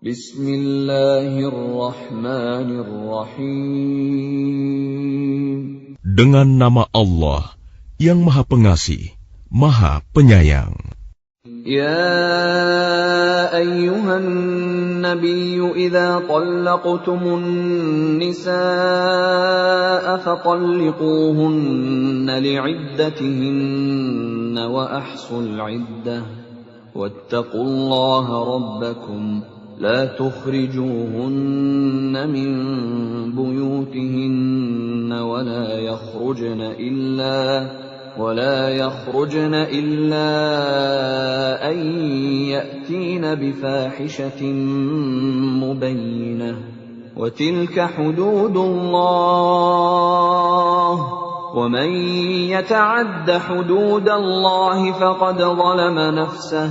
Bismillahirrahmanirrahim. Dengan nama Allah yang Maha Pengasih, Maha Penyayang. Ya ayyuhan nabiyyu idza talaqtumun nisaa fatalliquhunna li'iddatihinna wa ahsul 'iddah wattaqullaha rabbakum la tukhrijuhunna min buyutihinna ولا يخرجن إلا أن يأتين بفاحشة مبينة وتلك حدود الله ومن يتعد حدود الله فقد ظلم نفسه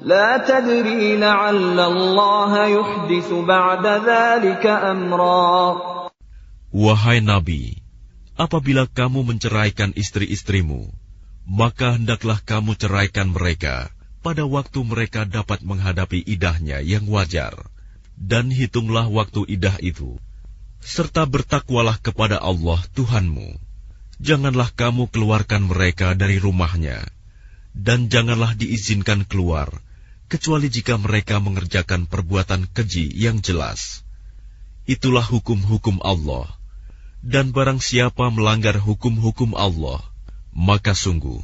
لا تدري لعل الله يحدث بعد ذلك أمرا. Wahai Nabi, apabila kamu menceraikan istri-istrimu, maka hendaklah kamu ceraikan mereka pada waktu mereka dapat menghadapi iddahnya yang wajar. Dan hitunglah waktu iddah itu, serta bertakwalah kepada Allah Tuhanmu. Janganlah kamu keluarkan mereka dari rumahnya, dan janganlah diizinkan keluar, kecuali jika mereka mengerjakan perbuatan keji yang jelas. Itulah hukum-hukum Allah. Dan barang siapa melanggar hukum-hukum Allah, maka sungguh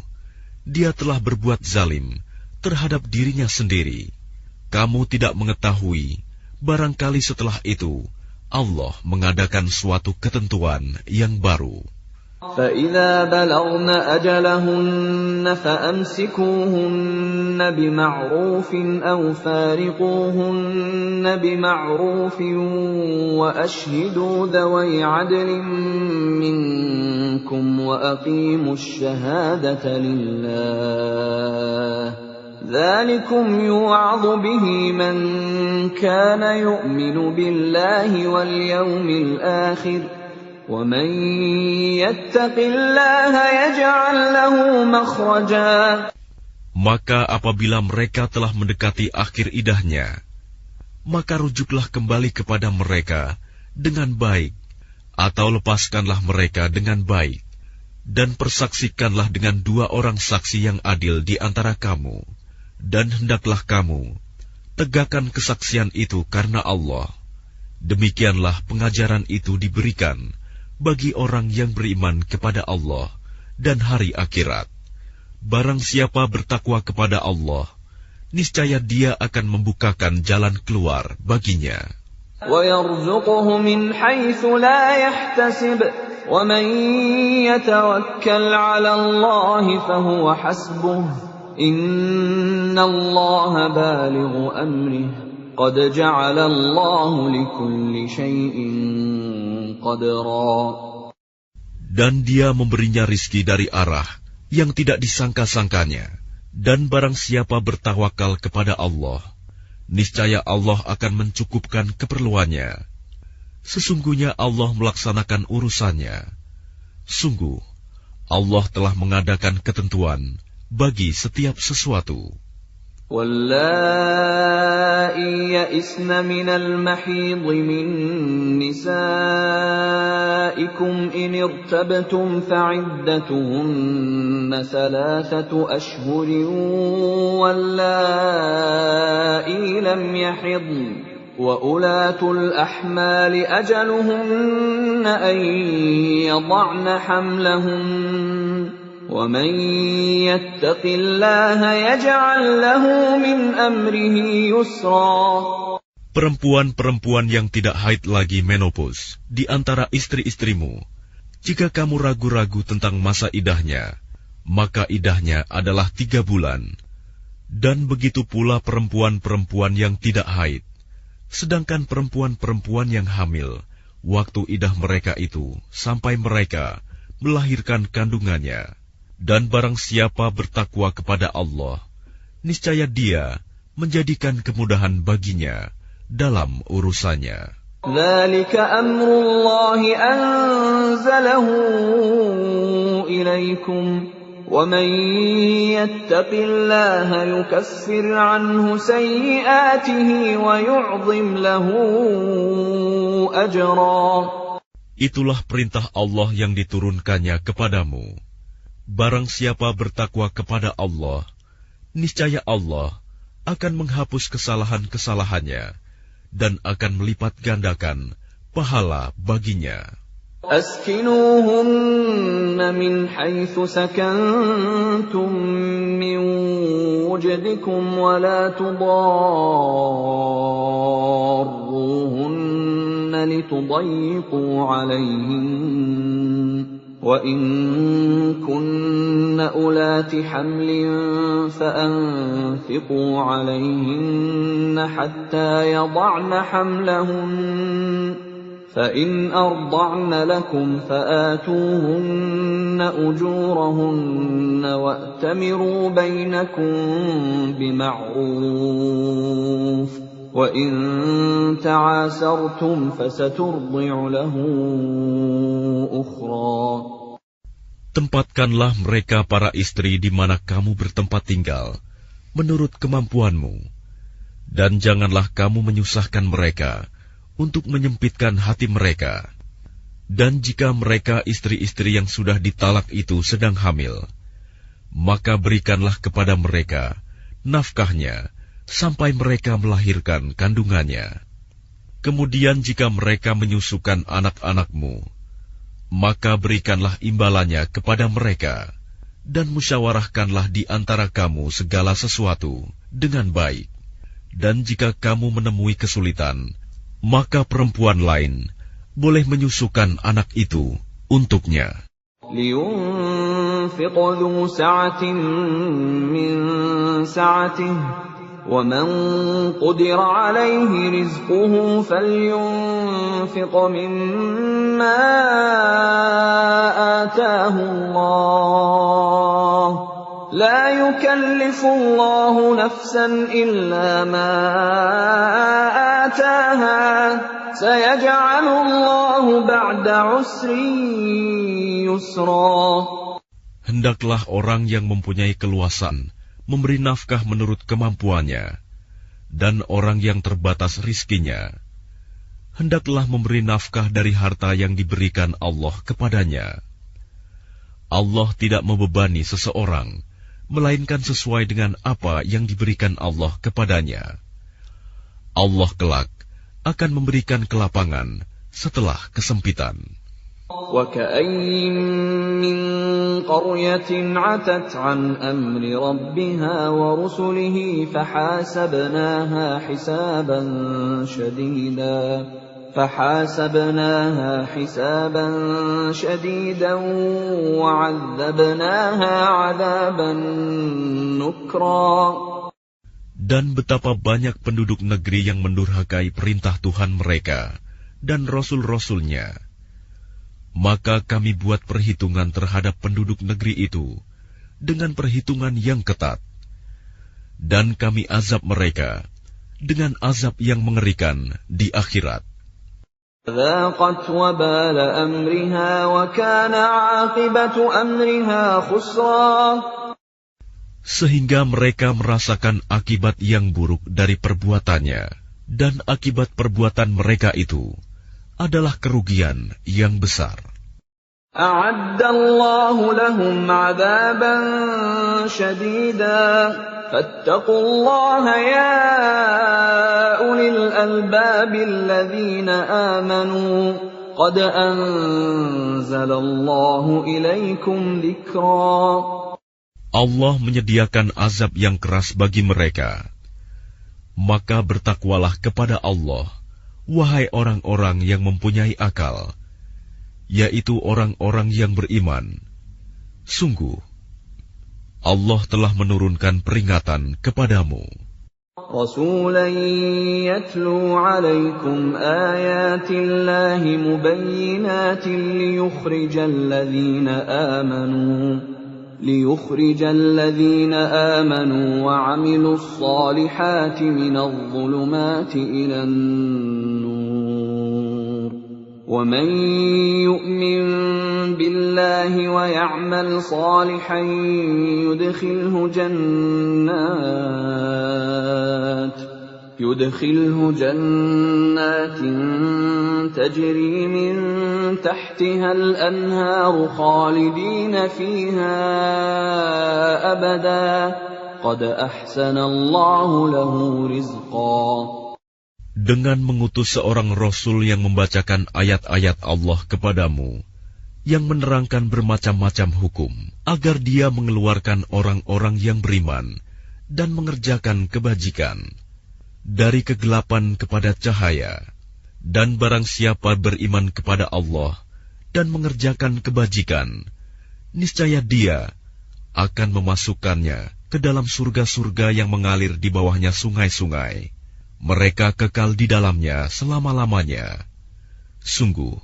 dia telah berbuat zalim terhadap dirinya sendiri. Kamu tidak mengetahui, barangkali setelah itu Allah mengadakan suatu ketentuan yang baru. فَإِذَا بَلَغْنَ أَجَلَهُنَّ فَأَمْسِكُوهُنَّ بِمَعْرُوفٍ أَوْ فَارِقُوهُنَّ بِمَعْرُوفٍ وَأَشْهِدُوا ذَوَيْ عَدْلٍ مِّنكُمْ وَأَقِيمُوا الشَّهَادَةَ لِلَّهِ ذَلِكُمْ يُوعَظُ بِهِ مَن كَانَ يُؤْمِنُ بِاللَّهِ وَالْيَوْمِ الْآخِرِ وَمَن يَتَّقِ اللَّهَ يَجْعَل لَّهُ مَخْرَجًا. Maka apabila mereka telah mendekati akhir iddahnya, maka rujuklah kembali kepada mereka dengan baik, atau lepaskanlah mereka dengan baik, dan persaksikanlah dengan 2 orang saksi yang adil di antara kamu, dan hendaklah kamu tegakkan kesaksian itu karena Allah. Demikianlah pengajaran itu diberikan bagi orang yang beriman kepada Allah dan hari akhirat. Barang siapa bertakwa kepada Allah, niscaya dia akan membukakan jalan keluar baginya. وَيَرْزُقُهُ مِنْ حَيْثُ لَا يَحْتَسِبُ وَمَنْ يَتَوَكَّلْ عَلَى اللَّهِ فَهُوَ حَسْبُهُ إِنَّ اللَّهَ بَالِغُ أَمْرِهِ قَدْ جَعَلَ اللَّهُ لِكُلِّ شَيْءٍ قَدْرًا. Dan dia memberinya rizki dari arah yang tidak disangka-sangkanya. Dan barang siapa bertawakal kepada Allah, niscaya Allah akan mencukupkan keperluannya. Sesungguhnya Allah melaksanakan urusannya. Sungguh, Allah telah mengadakan ketentuan bagi setiap sesuatu. وَاللَّائِي يَئِسْنَ مِنَ الْمَحِيضِ مِن نِّسَائِكُمْ إِنِ ارْتَبْتُمْ فَعِدَّتُهُنَّ 3 أشهر وَاللَّائِي لَمْ يَحِضْنَ وَأُولَاتُ الْأَحْمَالِ أَجَلُهُنَّ أَن يَضَعْنَ حَمْلَهُنَّ وَمَن يَتَّقِ اللَّهَ يَجْعَل لَّهُ مِنْ أَمْرِهِ يُسْرًا. Perempuan-perempuan yang tidak haid lagi menopause di antara istri-istrimu, jika kamu ragu-ragu tentang masa iddahnya, maka iddahnya adalah 3 bulan. Dan begitu pula perempuan-perempuan yang tidak haid. Sedangkan perempuan-perempuan yang hamil, waktu iddah mereka itu sampai mereka melahirkan kandungannya. Dan barang siapa bertakwa kepada Allah, niscaya dia menjadikan kemudahan baginya dalam urusannya. ذَلِكَ أَمْرُ اللَّهِ أَنزَلَهُ إِلَيْكُمْ وَمَن يَتَّقِ اللَّهَ يُكَفِّرْ عَنْهُ سَيِّئَاتِهِ وَيُعْظِمْ لَهُ أَجْرًا. Itulah perintah Allah yang diturunkannya kepadamu. Barang siapa bertakwa kepada Allah, niscaya Allah akan menghapus kesalahan-kesalahannya dan akan melipat gandakan pahala baginya. أسكنوهن من حيث سكنتم من وجدكم ولا تضاروهن لتضيقوا عليهن وإن كن أولات حمل فأنفقوا عليهن حتى يضعن حملهن فإن أرضعن لكم فآتوهن أجورهن وأتمروا بينكم بمعروف وإن تعاسرتم فسترضع له أخرى. Tempatkanlah mereka para istri di mana kamu bertempat tinggal, menurut kemampuanmu, dan janganlah kamu menyusahkan mereka untuk menyempitkan hati mereka. Dan jika mereka istri-istri yang sudah ditalak itu sedang hamil, maka berikanlah kepada mereka nafkahnya sampai mereka melahirkan kandungannya. Kemudian jika mereka menyusukan anak-anakmu, maka berikanlah imbalannya kepada mereka, dan musyawarahkanlah di antara kamu segala sesuatu dengan baik. Dan jika kamu menemui kesulitan, maka perempuan lain boleh menyusukan anak itu untuknya. لينفق ذو سعة من سعته ومن قدر عليه رزقه فلينفق مما آتاه الله لا يكلف الله نفسا إلا ما آتاها سيجعل الله بعد عسر يسرا. Hendaklah orang yang mempunyai keluasan memberi nafkah menurut kemampuannya, dan orang yang terbatas rizkinya hendaklah memberi nafkah dari harta yang diberikan Allah kepadanya. Allah tidak membebani seseorang melainkan sesuai dengan apa yang diberikan Allah kepadanya. Allah kelak akan memberikan kelapangan setelah kesempitan. وَكَأَيٍّ مِّن قَرْيَةٍ عَتَتْ عَنْ أَمْرِ رَبِّهَا وَرُسُلِهِ فحاسبناها حسابا شديدا وعذبناها عذابا نكرا. Dan betapa banyak penduduk negeri yang mendurhakai perintah Tuhan mereka dan Rasul-Rasulnya. Maka kami buat perhitungan terhadap penduduk negeri itu dengan perhitungan yang ketat. Dan kami azab mereka dengan azab yang mengerikan di akhirat. ذاقت وبال أمرها وكان عاقبة أمرها خسرا. Sehingga mereka merasakan akibat yang buruk dari perbuatannya, dan akibat perbuatan mereka itu adalah kerugian yang besar. أعد الله لهم عذابا شديدا فاتقوا الله يا أولي الألباب الذين آمنوا قد أنزل الله إليكم ذكرا. Allah menyediakan azab yang keras bagi mereka. Maka bertakwalah kepada Allah, wahai orang-orang yang mempunyai akal, yaitu orang-orang yang beriman. Sungguh, Allah telah menurunkan peringatan kepadamu. رسولا يتلو عليكم آيات الله مبينات ليخرج الذين آمنوا وعملوا الصالحات من الظلمات إلى النور ومن يؤمن بالله ويعمل صالحا يدخله جنات تجري من تحتها الأنهار خالدين فيها أبدا قد أحسن الله له رزقا. Dengan mengutus seorang Rasul yang membacakan ayat-ayat Allah kepadamu, yang menerangkan bermacam-macam hukum, agar dia mengeluarkan orang-orang yang beriman dan mengerjakan kebajikan dari kegelapan kepada cahaya, dan barang siapa beriman kepada Allah dan mengerjakan kebajikan, niscaya dia akan memasukkannya ke dalam surga-surga yang mengalir di bawahnya sungai-sungai. Mereka kekal di dalamnya selama-lamanya. Sungguh,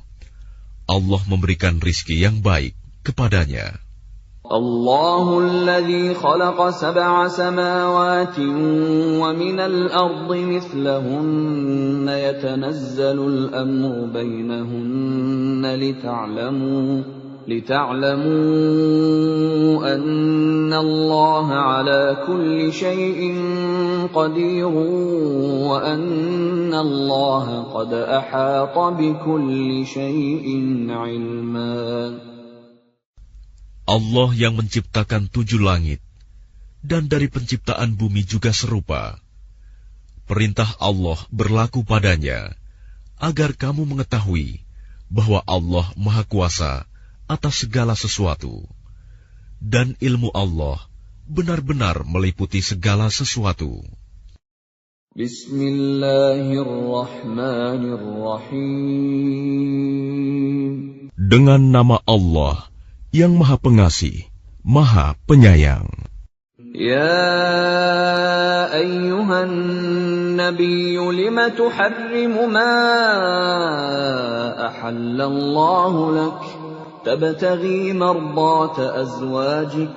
Allah memberikan rizki yang baik kepadanya. Allahul ladzi khalaqa sab'a samawati wa minal ardi mithlahunna yatanazzalu al-amru bainahunna لتعلموا أن الله على كل شيء قدير وأن الله قد أحاط بكل شيء علما. Allah yang menciptakan 7 langit, dan dari penciptaan bumi juga serupa. Perintah Allah berlaku padanya, agar kamu mengetahui bahwa Allah Maha Kuasa atas segala sesuatu, dan ilmu Allah benar-benar meliputi segala sesuatu. Bismillahirrahmanirrahim. Dengan nama Allah yang Maha Pengasih, Maha Penyayang. Ya ayyuhan nabiyyu lima tuharrimu ma ahallallahu lak tabtaghi mardata azwajik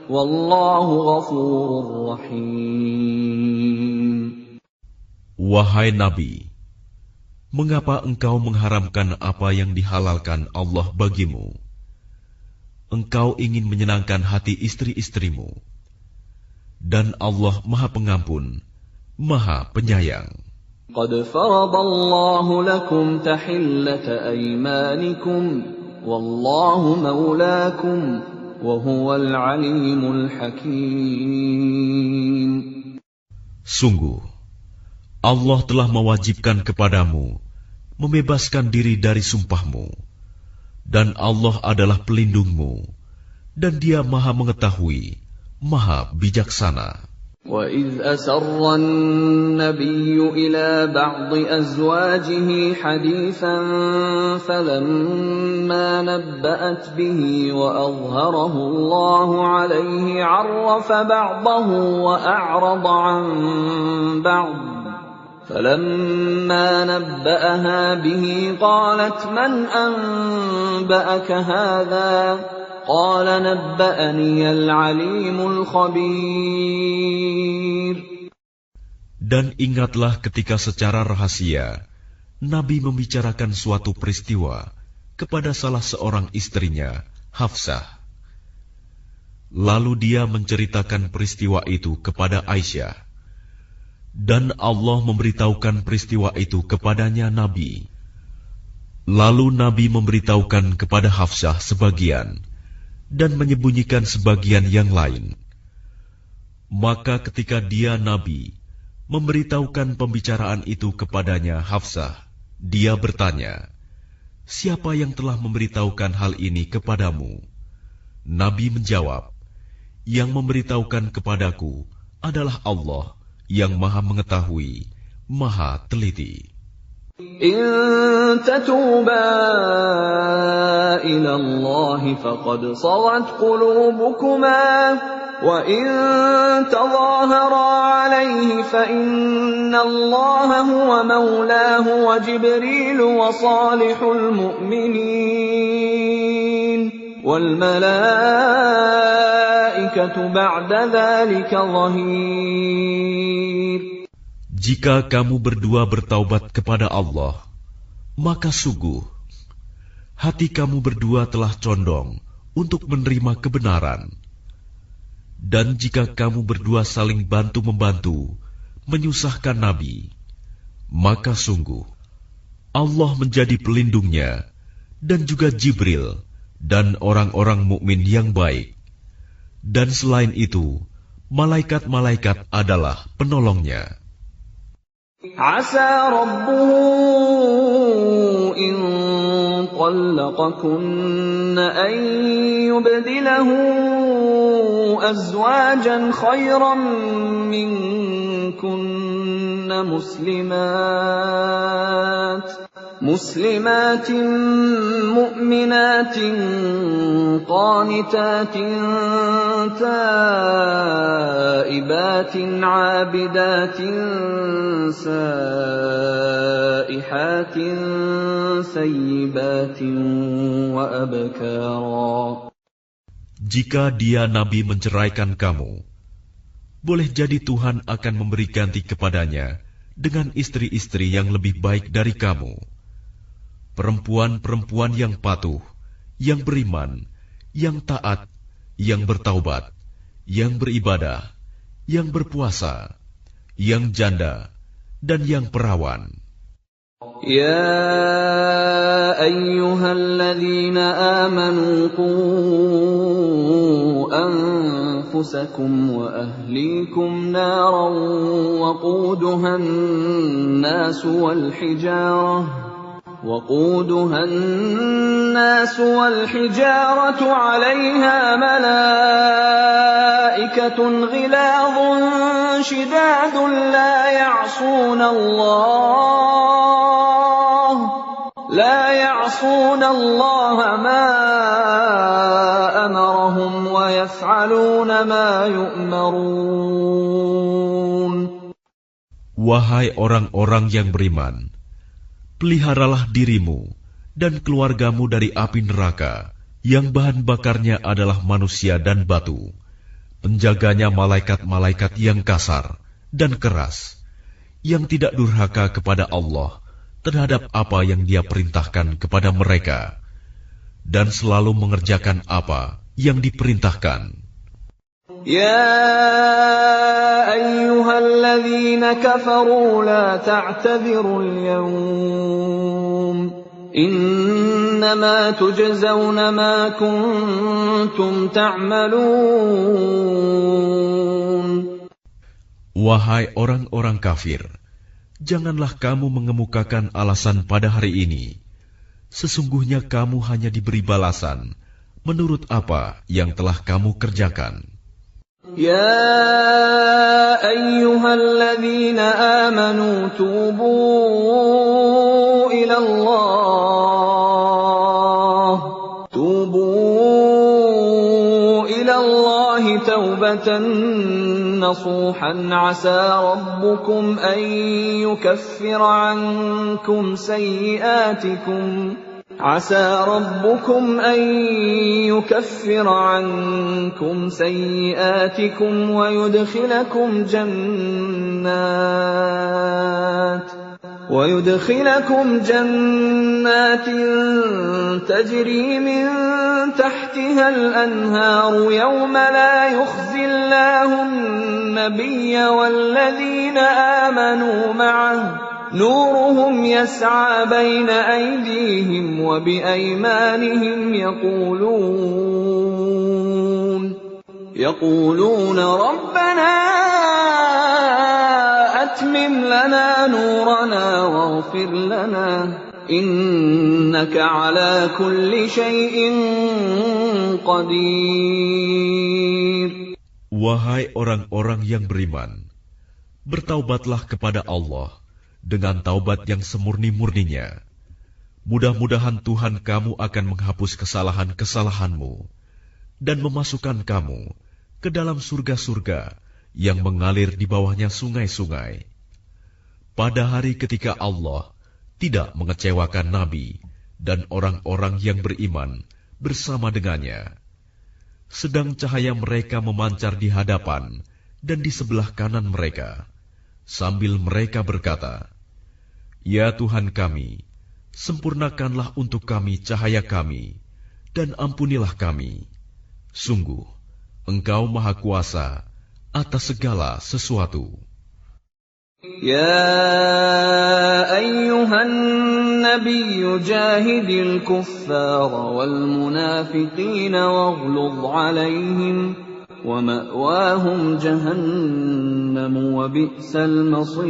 wallahu ghafurur rahim. Wahai Nabi, mengapa engkau mengharamkan apa yang dihalalkan Allah bagimu? Engkau ingin menyenangkan hati istri-istrimu, dan Allah Maha Pengampun, Maha Penyayang. Qad faradallahu lakum tahillata aymanikum wallahu maulakum wa huwal alimul hakim. Sungguh, Allah telah mewajibkan kepadamu membebaskan diri dari sumpahmu, dan Allah adalah pelindungmu, dan Dia Maha Mengetahui, Maha Bijaksana. وَإِذْ أَسَرَّ النَّبِيُّ إِلَى بَعْضِ أَزْوَاجِهِ حَدِيثًا فَلَمَّا نَبَّأَتْ بِهِ وَأَظْهَرَهُ اللَّهُ عَلَيْهِ عَرَّفَ بَعْضَهُ وَأَعْرَضَ عَنْ بَعْضٍ فَلَمَّا نَبَّأَهَا بِهِ قَالَتْ مَنْ أَنْبَأَكَ هَذَا قال نبأني العليم الخبير. Dan ingatlah ketika secara rahasia Nabi membicarakan suatu peristiwa kepada salah seorang istrinya, Hafsah. Lalu dia menceritakan peristiwa itu kepada Aisyah, dan Allah memberitahukan peristiwa itu kepadanya Nabi. Lalu Nabi memberitahukan kepada Hafsah sebagian dan menyembunyikan sebagian yang lain. Maka ketika dia Nabi memberitahukan pembicaraan itu kepadanya Hafsah, dia bertanya, "Siapa yang telah memberitahukan hal ini kepadamu?" Nabi menjawab, "Yang memberitahukan kepadaku adalah Allah yang Maha Mengetahui, Maha Teliti." إن تتوبا إلى الله فقد صغت قلوبكما وإن تظاهرا عليه فإن الله هو مولاه وجبريل وصالح المؤمنين والملائكة بعد ذلك ظهير. Jika kamu berdua bertaubat kepada Allah, maka sungguh hati kamu berdua telah condong untuk menerima kebenaran. Dan jika kamu berdua saling bantu-membantu menyusahkan Nabi, maka sungguh Allah menjadi pelindungnya dan juga Jibril dan orang-orang mukmin yang baik. Dan selain itu, malaikat-malaikat adalah penolongnya. Asa rabbuhu in طلقكن أن يبدله أزواجا خيرا منكن مسلمات مؤمنات قانتات تائبات عابدات سائحات ثيبات وأبكارا. Jika dia Nabi menceraikan kamu, boleh jadi Tuhan akan memberi ganti kepadanya dengan istri-istri yang lebih baik dari kamu. Perempuan-perempuan yang patuh, yang beriman, yang taat, yang bertaubat, yang beribadah, yang berpuasa, yang janda, dan yang perawan. Ya ayyuhalladzina amanu qu anfusakum wa ahlikum naran waquduhan nasu wal hijarah وقودها الناس والحجارة عليها ملائكة غلاظ شداد لا يعصون الله ما أمرهم ويفعلون ما يؤمرون. Wahai orang-orang yang beriman, peliharalah dirimu dan keluargamu dari api neraka yang bahan bakarnya adalah manusia dan batu, penjaganya malaikat-malaikat yang kasar dan keras, yang tidak durhaka kepada Allah terhadap apa yang Dia perintahkan kepada mereka, dan selalu mengerjakan apa yang diperintahkan. يا أيها الذين كفروا لا تعتذروا اليوم إنما تجزون ما كنتم تعملون. Wahai orang-orang kafir, janganlah kamu mengemukakan alasan pada hari ini. Sesungguhnya kamu hanya diberi balasan menurut apa yang telah kamu kerjakan. يا أيها الذين آمنوا توبوا إلى الله توبة نصوحا عسى ربكم أن يكفر عنكم سيئاتكم ويدخلكم جنات تجري من تحتها الأنهار يوم لا يخزي الله النبي والذين آمنوا معه نورهم يسعى بين أيديهم وبأيمانهم يقولون ربنا أتمم لنا نورنا واغفر لنا إنك على كل شيء قدير. Wahai orang-orang yang beriman, bertaubatlah kepada Allah dengan taubat yang semurni-murninya. Mudah-mudahan Tuhan kamu akan menghapus kesalahan-kesalahanmu dan memasukkan kamu ke dalam surga-surga yang mengalir di bawahnya sungai-sungai. Pada hari ketika Allah tidak mengecewakan Nabi dan orang-orang yang beriman bersama dengannya, sedang cahaya mereka memancar di hadapan dan di sebelah kanan mereka, sambil mereka berkata, "Ya Tuhan kami, sempurnakanlah untuk kami cahaya kami, dan ampunilah kami. Sungguh, Engkau Maha Kuasa atas segala sesuatu. Ya ayyuhan nabiyyu jahidil kuffara wal munafiqina waghluz 'alaihim wa ma'wahum jahannam wa bi'sal masir.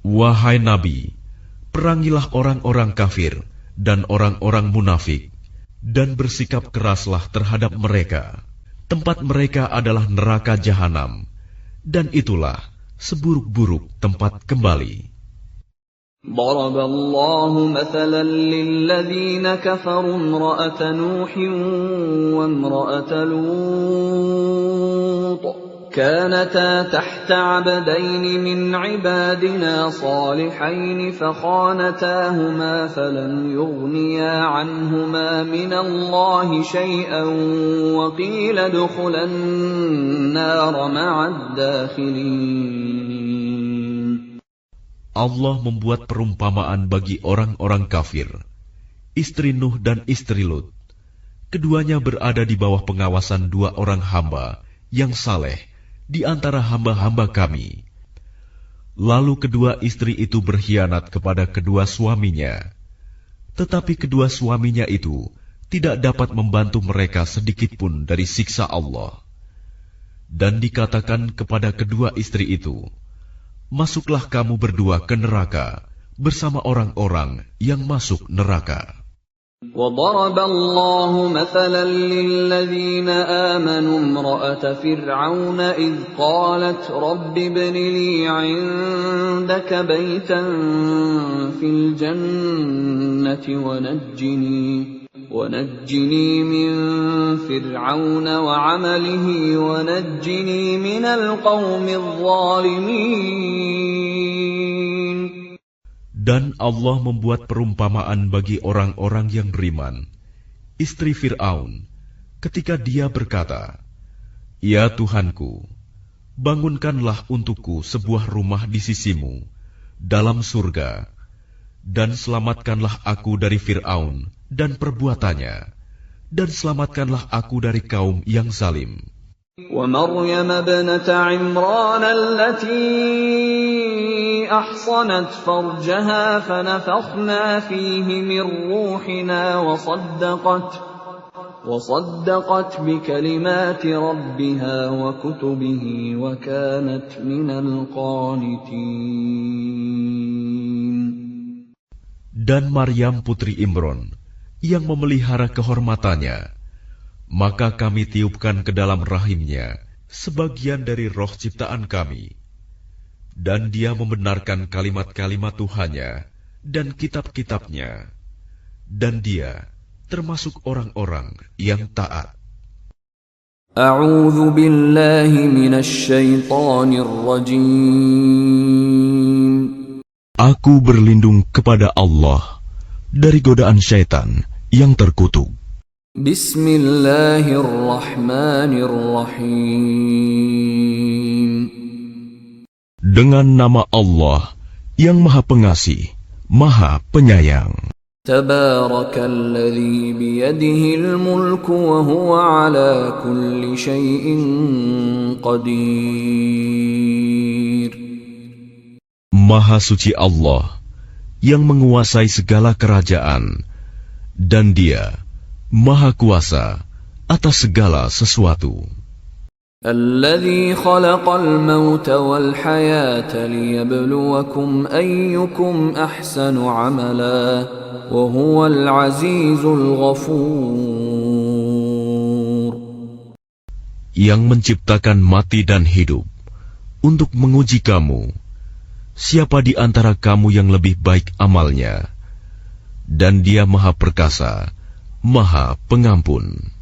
Wahai Nabi, perangilah orang-orang kafir dan orang-orang munafik, dan bersikap keraslah terhadap mereka. Tempat mereka adalah neraka jahanam, dan itulah seburuk-buruk tempat kembali. ضرب الله مثلا للذين كفروا امرأة نوح وامرأة لوط كانتا تحت عبدين من عبادنا صالحين فخانتاهما فلم يغنيا عنهما من الله شيئا وقيل ادخلا النار مع الداخلين. Allah membuat perumpamaan bagi orang-orang kafir, istri Nuh dan istri Lut. Keduanya berada di bawah pengawasan dua orang hamba yang saleh di antara hamba-hamba kami. Lalu kedua istri itu berkhianat kepada kedua suaminya. Tetapi kedua suaminya itu tidak dapat membantu mereka sedikitpun dari siksa Allah. Dan dikatakan kepada kedua istri itu, masuklah kamu berdua ke neraka bersama orang-orang yang masuk neraka. وضرب الله مثلا للذين آمنوا امرأة فرعون إذ قالت رب ابن لي عندك بيتا في الجنة ونجني من فرعون وعمله ونجني من القوم الظالمين. Dan Allah membuat perumpamaan bagi orang-orang yang beriman, istri Fir'aun, ketika dia berkata, Ya Tuhanku, bangunkanlah untukku sebuah rumah di sisimu, dalam surga, dan selamatkanlah aku dari Fir'aun dan perbuatannya, dan selamatkanlah aku dari kaum yang zalim. ومريم ابنة عمران التي أحصنت فرجها فنفخنا فيه من روحنا وصدقت بكلمات ربها وكتبه وكانت من القانتين. Dan Maryam putri Imron yang memelihara kehormatannya, maka kami tiupkan ke dalam rahimnya sebagian dari roh ciptaan kami. Dan dia membenarkan kalimat-kalimat Tuhannya dan kitab-kitabnya. Dan dia termasuk orang-orang yang taat. A'udzu billahi minasy syaithanir rajim. Aku berlindung kepada Allah dari godaan syaitan yang terkutuk. Bismillahirrahmanirrahim. Dengan nama Allah yang Maha Pengasih, Maha Penyayang. Tabarakalladzi biyadihil mulku wa huwa ala kulli syai'in qadir. Maha suci Allah yang menguasai segala kerajaan, dan Dia Maha Kuasa atas segala sesuatu. Alladzi khalaqal mauta wal hayata liyabluwakum ayyukum ahsanu amala wa huwal azizul ghafur. Yang menciptakan mati dan hidup untuk menguji kamu, siapa di antara kamu yang lebih baik amalnya, dan Dia Maha Perkasa, Maha Pengampun.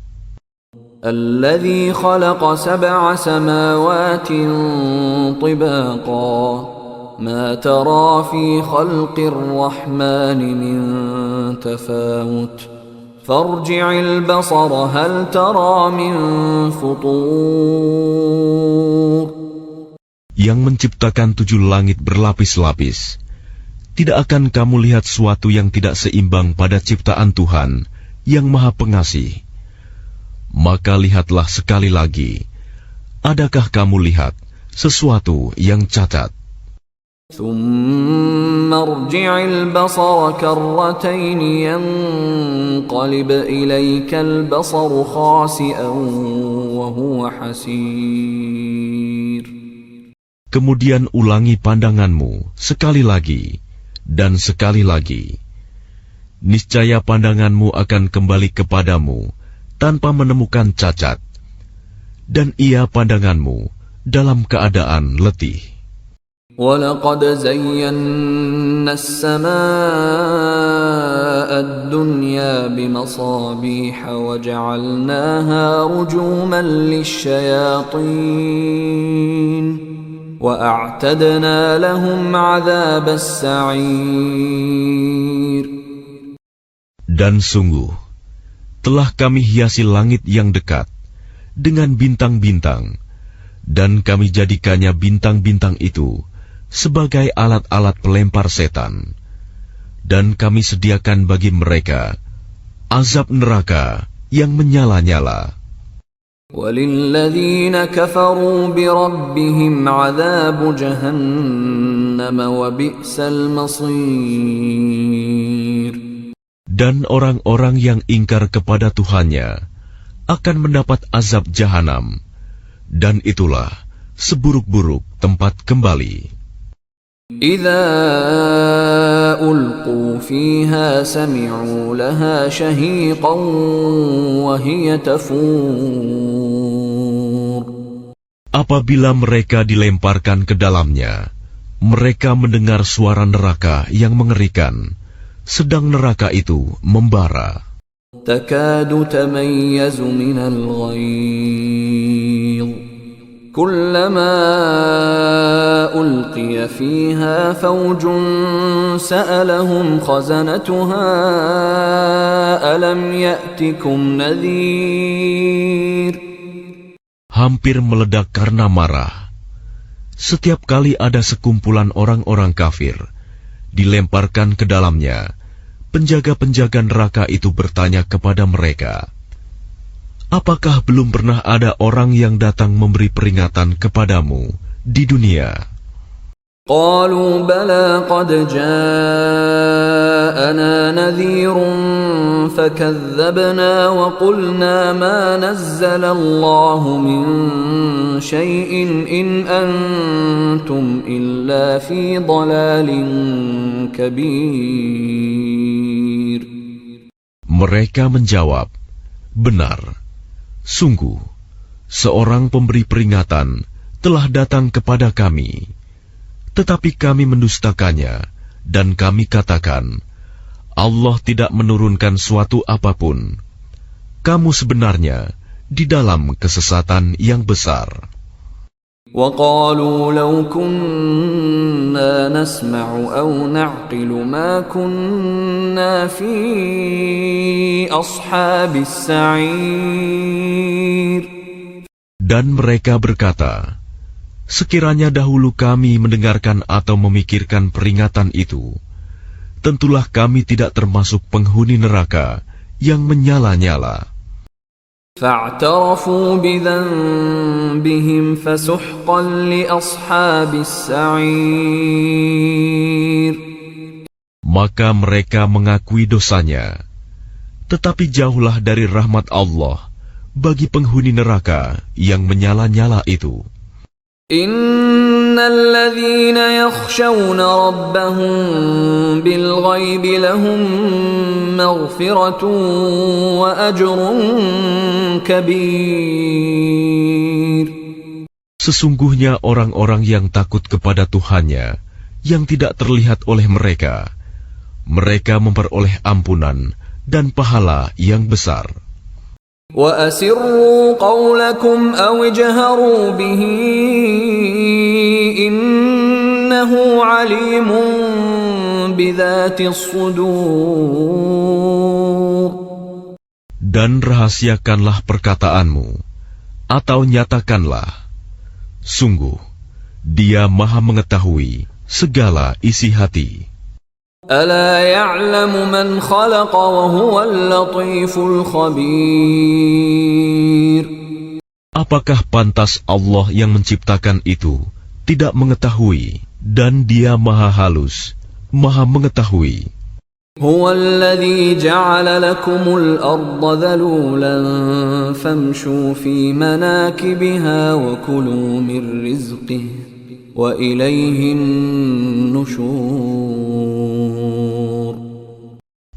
Alladzi khalaqa sab'a samawati tibaqa ma tara fi khalqir rahmani min tafawut farji'il basara hal tara min futur. Yang menciptakan 7 langit berlapis-lapis Tidak akan kamu lihat suatu yang tidak seimbang pada ciptaan Tuhan yang Maha Pengasih. Maka lihatlah sekali lagi, adakah kamu lihat sesuatu yang cacat? ثم ارجع البصر كرتين ينقلب إليك البصر خاسئا وهو حسير. Kemudian ulangi pandanganmu sekali lagi dan sekali lagi. Niscaya pandanganmu akan kembali kepadamu tanpa menemukan cacat, dan ia pandanganmu dalam keadaan letih. وَلَقَدْ زَيَّنَّا السَّمَاءَ الدُّنْيَا بِمَصَابِيحَ وَجَعَلْنَاهَا رُجُومًا لِلشَّيَاطِينِ وَأَعْتَدْنَا لَهُمْ عَذَابَ السَّعِيرِ. Dan sungguh, telah kami hiasi langit yang dekat dengan bintang-bintang, dan kami jadikannya bintang-bintang itu sebagai alat-alat pelempar setan, dan kami sediakan bagi mereka azab neraka yang menyala-nyala. وَلِلَّذِينَ كَفَرُوا بِرَبِّهِمْ عَذَابُ جَهَنَّمَ وَبِئْسَ الْمَصِيرُ. Dan orang-orang yang ingkar kepada Tuhannya akan mendapat azab jahanam, dan itulah seburuk-buruk tempat kembali. إِذَا أُلْقُوا فِيهَا سَمِعُوا لَهَا شَهِيقًا وَهِيَ تَفُورُ. Apabila mereka dilemparkan ke dalamnya, mereka mendengar suara neraka yang mengerikan, sedang neraka itu membara. تَكَادُ تَمَيَّزُ مِنَ الْغَيْظِ كُلَّمَا أُلْقِيَ فِيهَا فَوْجٌ سَأَلَهُمْ خَزَنَتُهَا أَلَمْ يَأْتِكُمْ نَذِيرٌ. Hampir meledak karena marah. Setiap kali ada sekumpulan orang-orang kafir dilemparkan ke dalamnya, penjaga-penjaga neraka itu bertanya kepada mereka, apakah belum pernah ada orang yang datang memberi peringatan kepadamu di dunia? قالوا بلى قد جاءنا نذير فكذبنا وقلنا ما نزل الله من شيء إن أنتم إلا في ضلال كبير. Mereka menjawab, benar, sungguh, seorang pemberi peringatan telah datang kepada kami. Tetapi kami mendustakannya, dan kami katakan, Allah tidak menurunkan suatu apapun. Kamu sebenarnya di dalam kesesatan yang besar. وَقَالُوا لَوْ كُنَّا نَسْمَعُ أَوْ نَعْقِلُ مَا كُنَّا فِي أَصْحَابِ السَّعِيرِ. Dan mereka berkata, sekiranya dahulu kami mendengarkan atau memikirkan peringatan itu, tentulah kami tidak termasuk penghuni neraka yang menyala-nyala. فَاعْتَرَفُوا بِذَنبِهِمْ فَسُحْقًا لِأَصْحَابِ السَّعِيرِ. Maka mereka mengakui dosanya, tetapi jauhlah dari rahmat Allah bagi penghuni neraka yang menyala-nyala itu. إِنَّ الَّذِينَ يَخْشَوْنَ رَبَّهُم بِالْغَيْبِ لَهُم مَّغْفِرَةٌ وَأَجْرٌ كَبِيرٌ. Sesungguhnya orang-orang yang takut kepada Tuhannya yang tidak terlihat oleh mereka, mereka memperoleh ampunan dan pahala yang besar. وَأَسِرُّوا قَوْلَكُمْ أَوْ اجْهَرُوا بِهِ إِنَّهُ عَلِيمٌ بِذَاتِ الصُّدُورِ. Dan rahasiakanlah perkataanmu, atau nyatakanlah, sungguh, Dia Maha mengetahui segala isi hati. ألا يعلم من خلق وهو اللطيف الخبير. Apakah pantas Allah yang menciptakan itu tidak mengetahui, dan Dia Maha Halus, Maha Mengetahui. هو الذي جعل لكم الأرض ذلولا فامشوا في مناكبها وكلوا من رزقه وإليه النشور.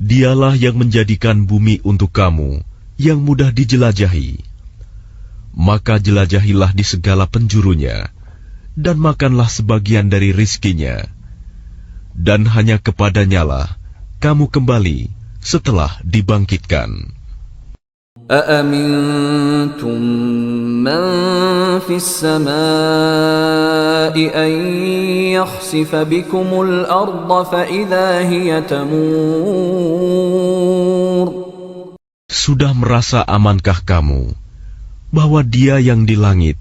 Dialah yang menjadikan bumi untuk kamu yang mudah dijelajahi. Maka jelajahilah di segala penjurunya, dan makanlah sebagian dari rizkinya. Dan hanya kepadanyalah kamu kembali setelah dibangkitkan. أأمنتم من في السماء أن يخسف بكم الأرض فإذا هي تمور. Sudah merasa amankah kamu bahwa Dia yang di langit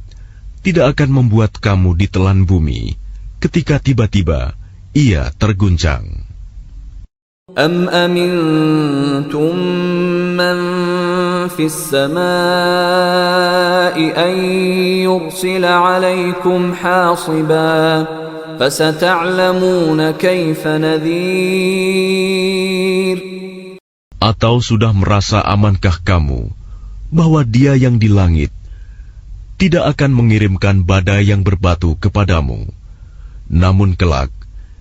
tidak akan membuat kamu ditelan bumi ketika tiba-tiba Ia terguncang? أم أمنتم من في السماء أن يرسل عليكم حاصبا فستعلمون كيف نذير. Atau sudah merasa amankah kamu bahwa Dia yang di langit tidak akan mengirimkan badai yang berbatu kepadamu, namun kelak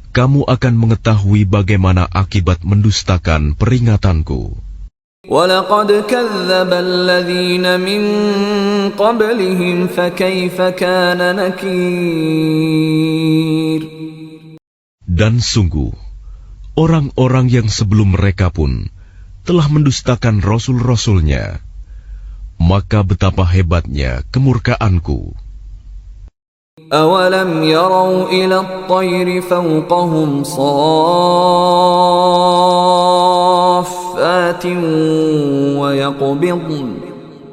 kamu akan mengetahui bagaimana akibat mendustakan peringatanku. وَلَقَدْ كَذَّبَ الَّذِينَ مِن قَبْلِهِمْ فَكَيْفَ كَانَ نَكِيرِ. Dan sungguh, orang-orang yang sebelum mereka pun telah mendustakan rasul-rasulnya, maka betapa hebatnya kemurkaanku. أَوَلَمْ يَرَوْا إِلَى الطَّيْرِ فَوْقَهُمْ صَافَّاتٍ وَيَقْبِضْنَ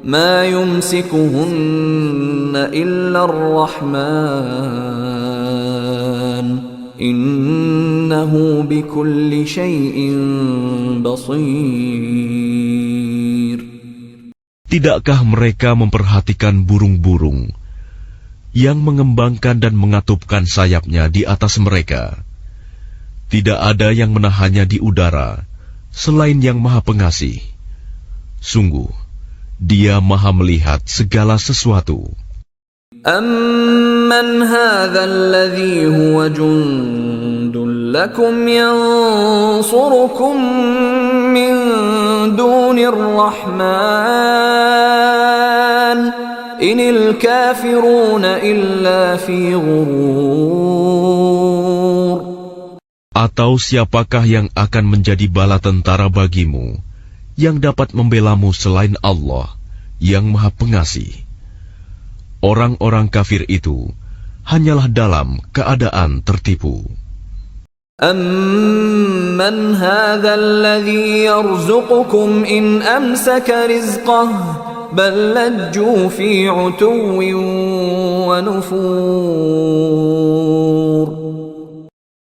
مَا يُمْسِكُهُنَّ إِلَّا الرَّحْمَنُ إِنَّهُ بِكُلِّ شَيْءٍ بَصِيرٌ. Tidakkah mereka memperhatikan burung-burung yang mengembangkan dan mengatupkan sayapnya di atas mereka? Tidak ada yang menahannya di udara selain Yang Maha Pengasih. Sungguh, Dia Maha melihat segala sesuatu. أَمَّنْ هَذَا الَّذِي هُوَ جُندٌ لَكُمْ يَنصُرُكُم مِّن دُونِ الرَّحْمَنِ إِنِ الْكَافِرُونَ إِلَّا فِي غُرُورٍ. Atau siapakah yang akan menjadi bala tentara bagimu yang dapat membelamu selain Allah yang Maha Pengasih? Orang-orang kafir itu hanyalah dalam keadaan tertipu. أَمَّنْ هَذَا الَّذِي يَرْزُقُكُمْ إِنْ أَمْسَكَ رِزْقَهُ بَل لَّجُّوا فِي عُتُوٍّ وَنُفُورٍ.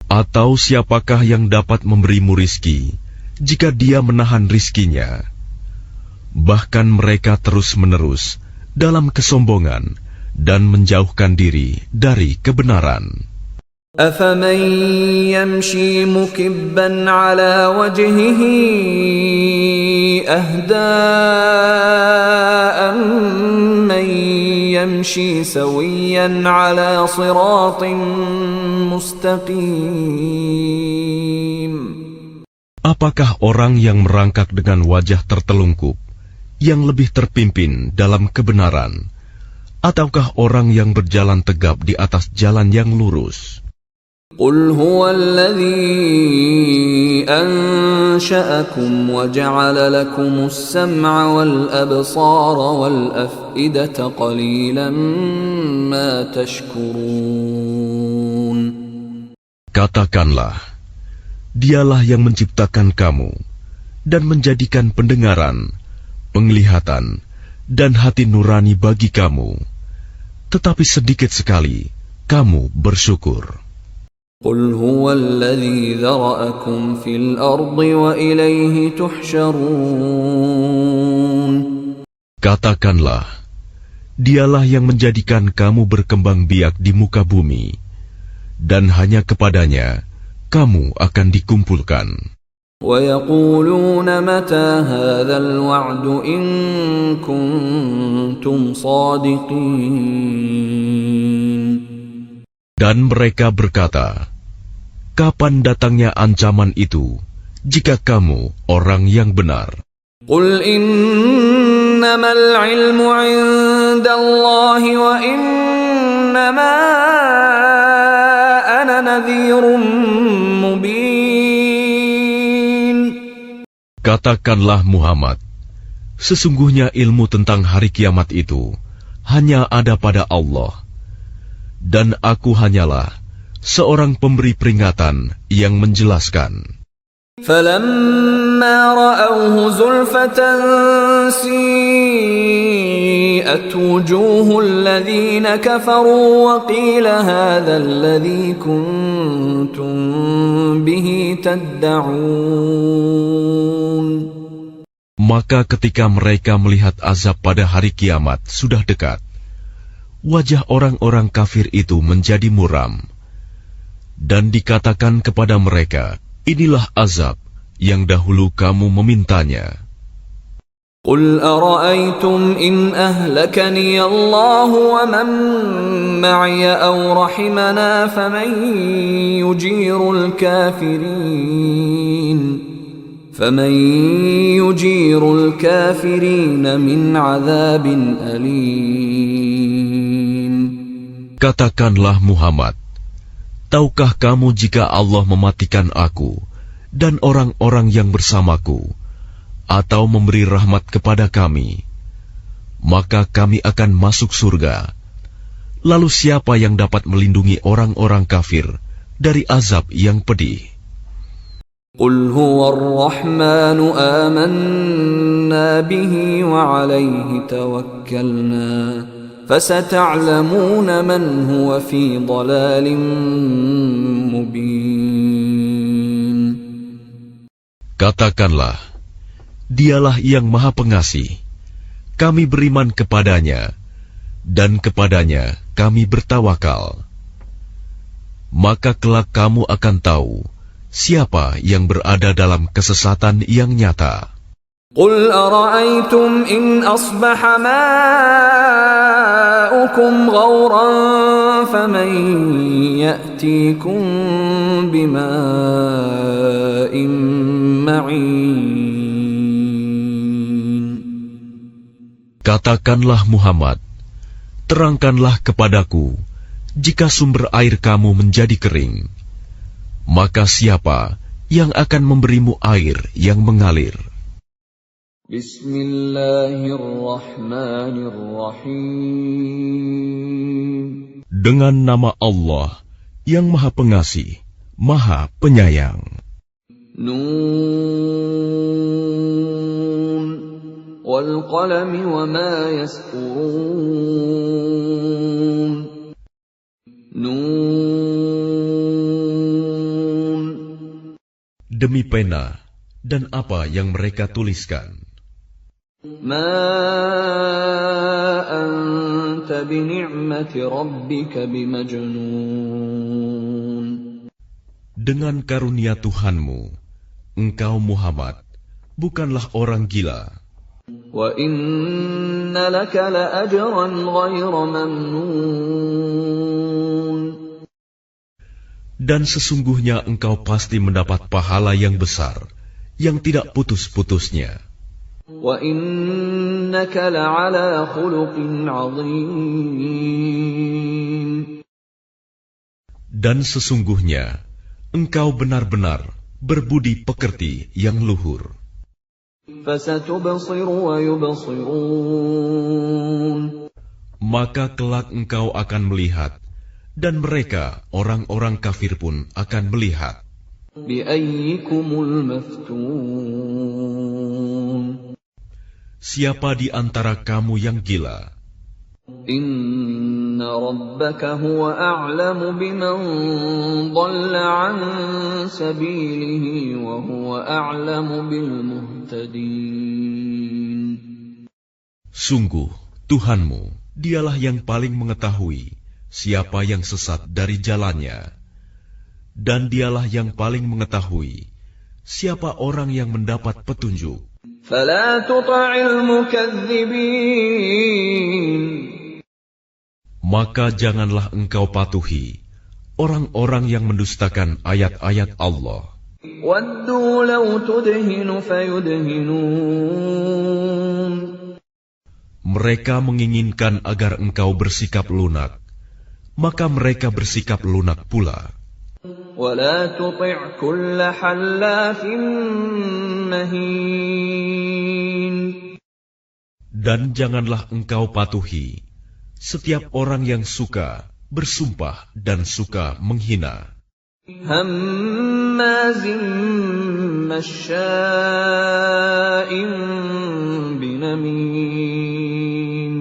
Atau siapakah yang dapat memberimu rizki jika Dia menahan rizkinya? Bahkan mereka terus-menerus dalam kesombongan dan menjauhkan diri dari kebenaran. أَفَمَن يَمْشِي مُكِبًّا عَلَى وَجْهِهِ أَهْدَىٰ أَمَّن يَمْشِي سَوِيًّا عَلَى صِرَاطٍ مُّسْتَقِيمٍ. Apakah orang yang merangkak dengan wajah tertelungkup yang lebih terpimpin dalam kebenaran, ataukah orang yang berjalan tegap di atas jalan yang lurus? قُلْ هُوَ الَّذِي أَنشَأَكُمْ وَجَعَلَ لَكُمُ السَّمْعَ وَالْأَبْصَارَ وَالْأَفْئِدَةَ قَلِيلًا مَا تَشْكُرُونَ. Katakanlah, Dialah yang menciptakan kamu dan menjadikan pendengaran, penglihatan, dan hati nurani bagi kamu. Tetapi sedikit sekali kamu bersyukur. قل هو الذي ذرأكم في الأرض وإليه تحشرون. Katakanlah, Dialah yang menjadikan kamu berkembang biak di muka bumi, dan hanya kepadanya kamu akan dikumpulkan. وَيَقُولُونَ مَتَى هَذَا الْوَعْدُ إِن كُنتُمْ صَادِقِينَ. Dan mereka berkata, kapan datangnya ancaman itu, jika kamu orang yang benar? قُلْ إِنَّمَا الْعِلْمُ عِندَ اللَّهِ وَإِنَّمَا أَنَا نَذِيرٌ مُبِينٌ. Katakanlah Muhammad, sesungguhnya ilmu tentang hari kiamat itu hanya ada pada Allah. Dan aku hanyalah seorang pemberi peringatan yang menjelaskan. فَلَمَّا رَأَوْهُ زُلْفَةً سِيئَتْ وُجُوهُ الَّذِينَ كَفَرُوا وَقِيلَ هَذَا الَّذِي كُنتُم بِهِ تَدَّعُونَ. Maka ketika mereka melihat azab pada hari kiamat sudah dekat, wajah orang-orang kafir itu menjadi muram, dan dikatakan kepada mereka, inilah azab yang dahulu kamu memintanya. قُلْ أَرَأَيْتُمْ إِنْ أَهْلَكَنِيَ اللَّهُ وَمَنْ مَعِيَ أَوْ رَحِمَنَا فَمَنْ يُجِيرُ الْكَافِرِينَ مِنْ عَذَابٍ أَلِيمٍ. Katakanlah Muhammad, tahukah kamu jika Allah mematikan aku dan orang-orang yang bersamaku, atau memberi rahmat kepada kami, maka kami akan masuk surga. Lalu siapa yang dapat melindungi orang-orang kafir dari azab yang pedih? قُلْ هُوَ الرَّحْمَنُ آمَنَّا بِهِ وَعَلَيْهِ تَوَكَّلْنَا فَسَتَعْلَمُونَ مَنْ هُوَ فِي ضَلَالٍ مُبِينٍ. Katakanlah, Dialah yang Maha Pengasih. Kami beriman kepadanya, dan kepadanya kami bertawakal. Maka kelak kamu akan tahu siapa yang berada dalam kesesatan yang nyata. قُلْ أَرَأَيْتُمْ إِنْ أَصْبَحَ مَاؤُكُمْ غَوْرًا فَمَنْ يَأْتِيكُمْ بِمَاءٍ مَّعِينٍ. Katakanlah Muhammad, terangkanlah kepadaku, jika sumber air kamu menjadi kering, maka siapa yang akan memberimu air yang mengalir? Bismillahirrahmanirrahim. Dengan nama Allah yang Maha Pengasih, Maha Penyayang. Nun wal qalami wa ma yasturun. Nun. Demi pena dan apa yang mereka tuliskan. Ma anta bi ni'mati rabbika bimajnun. Dengan karunia Tuhanmu, engkau Muhammad bukanlah orang gila. Wa inna laka la ajran ghayra mamnun. Dan sesungguhnya engkau pasti mendapat pahala yang besar, yang tidak putus-putusnya. Wa innaka la'ala khuluqin 'azim. Dan sesungguhnya engkau benar-benar berbudi pekerti yang luhur. Fasatubsiru wa yubsirun. Maka kelak engkau akan melihat, dan mereka orang-orang kafir pun akan melihat. Bi ayyikumul maftun. Siapa di antara kamu yang gila? Inna rabbaka huwa a'lamu biman dhalla 'an sabilihi wa huwa a'lamu bil muhtadin. Sungguh, Tuhanmu, dialah yang paling mengetahui siapa yang sesat dari jalannya, dan dialah yang paling mengetahui siapa orang yang mendapat petunjuk. Fala tuti'il mukadzibin. Maka janganlah engkau patuhi orang-orang yang mendustakan ayat-ayat Allah. Waddu law tudhinu fayudhinun. Mereka menginginkan agar engkau bersikap lunak, maka mereka bersikap lunak pula. Wala tuti' kulla hallafin mahin. Dan janganlah engkau patuhi setiap orang yang suka bersumpah dan suka menghina. Hammazim masya'in binamim.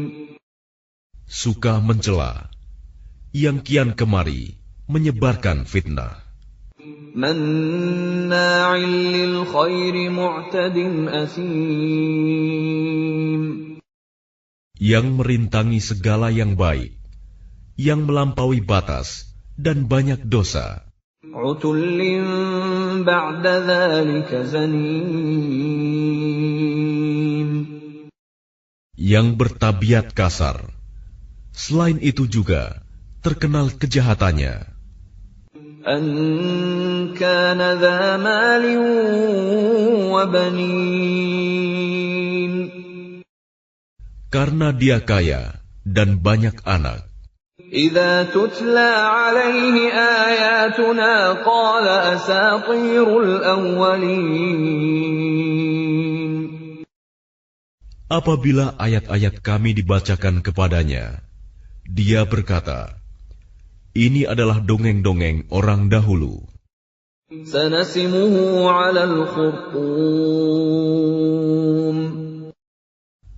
Suka mencela, yang kian kemari menyebarkan fitnah. Manna'il lil khairi mu'tadin asim. Yang merintangi segala yang baik, yang melampaui batas dan banyak dosa. Utullin ba'da dzalika zanim. Yang bertabiat kasar, selain itu juga terkenal kejahatannya. An kana dha malin wa banin. Karena dia kaya dan banyak anak. Idza tutla alaihi ayatuna qala asatirul awwalin. Apabila ayat-ayat kami dibacakan kepadanya, dia berkata, ini adalah dongeng-dongeng orang dahulu. Sanasimuhu 'alal khurtum.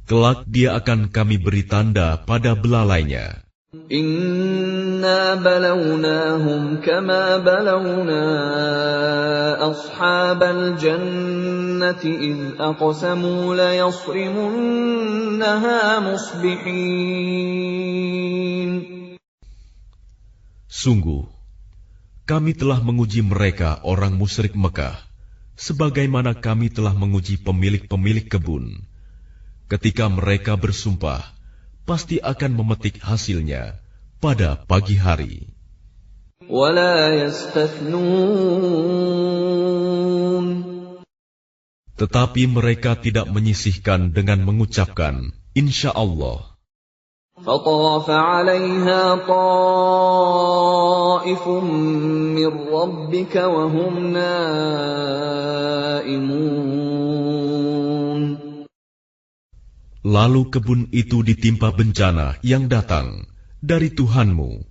Kelak dia akan kami beri tanda pada belalainya. Inna balawnahum kama balawna ashabal jannati idh aqsamu la yasrimunnaha musbihin. Sungguh, kami telah menguji mereka orang musyrik Mekah, sebagaimana kami telah menguji pemilik-pemilik kebun. Ketika mereka bersumpah, pasti akan memetik hasilnya pada pagi hari. Wala yastathnun. Tetapi mereka tidak menyisihkan dengan mengucapkan, Insya Allah. فطاف عليها طائف من ربك وهم نائمون. Lalu kebun itu ditimpa bencana yang datang dari Tuhanmu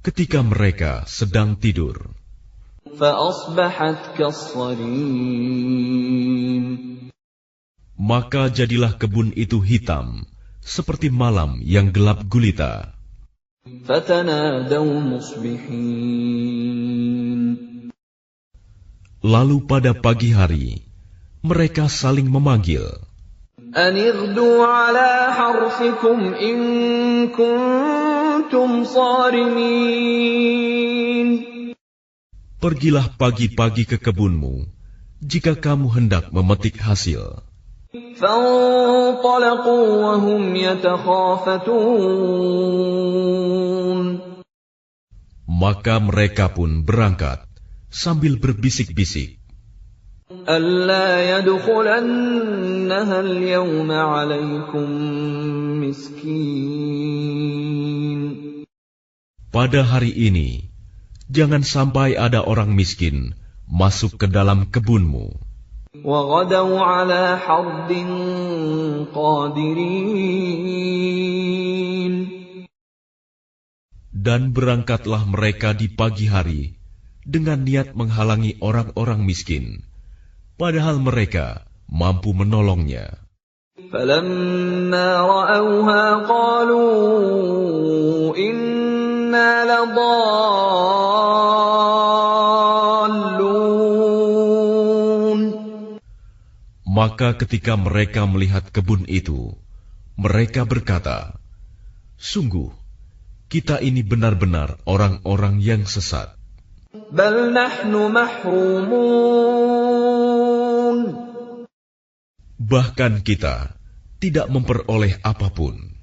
ketika mereka sedang tidur. فأصبحت كالصريم. Maka jadilah kebun itu hitam, seperti malam yang gelap gulita. فَتَنَادَوْا مُصْبِحِينَ. Lalu pada pagi hari, mereka saling memanggil, أَنِ اغْدُوا عَلَى حَرْثِكُمْ إِن كُنتُمْ صَارِمِينَ. Pergilah pagi-pagi ke kebunmu, jika kamu hendak memetik hasil. فانطلقوا وهم يتخافتون. Maka mereka pun berangkat sambil berbisik-bisik. ألا يدخلنها اليوم عليكم مسكين. Pada hari ini, jangan sampai ada orang miskin masuk ke dalam kebunmu. وغدوا على حرد قادرين. Dan berangkatlah mereka di pagi hari dengan niat menghalangi orang-orang miskin, padahal mereka mampu menolongnya. فَلَمَّا رَأَوْهَا قَالُوا إِنَّا لَضَالُّونَ. Maka ketika mereka melihat kebun itu, mereka berkata, "Sungguh, kita ini benar-benar orang-orang yang sesat." بَلْ نَحْنُ مَحْرُومُونَ. Bahkan kita tidak memperoleh apapun.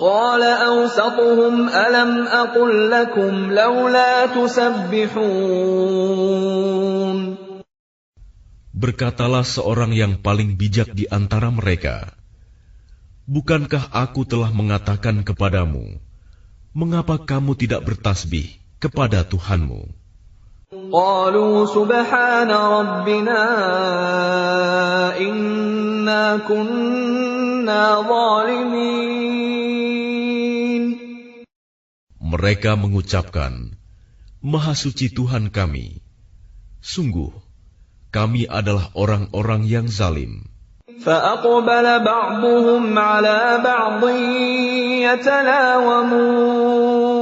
قَالَ أَوْسَطُهُمْ أَلَمْ أَقُل لَّكُمْ لَوْلَا تُسَبِّحُونَ. Berkatalah seorang yang paling bijak di antara mereka, "Bukankah aku telah mengatakan kepadamu, mengapa kamu tidak bertasbih kepada Tuhanmu?" قَالُوا سُبْحَانَ رَبِّنَا إِنَّا كُنَّا ظَالِمِينَ. Mereka mengucapkan, "Maha suci Tuhan kami, sungguh kami adalah orang-orang yang zalim." فَأَقْبَلَ بَعْضُهُمْ عَلَى بَعْضٍ يَتَلَاوَمُونَ.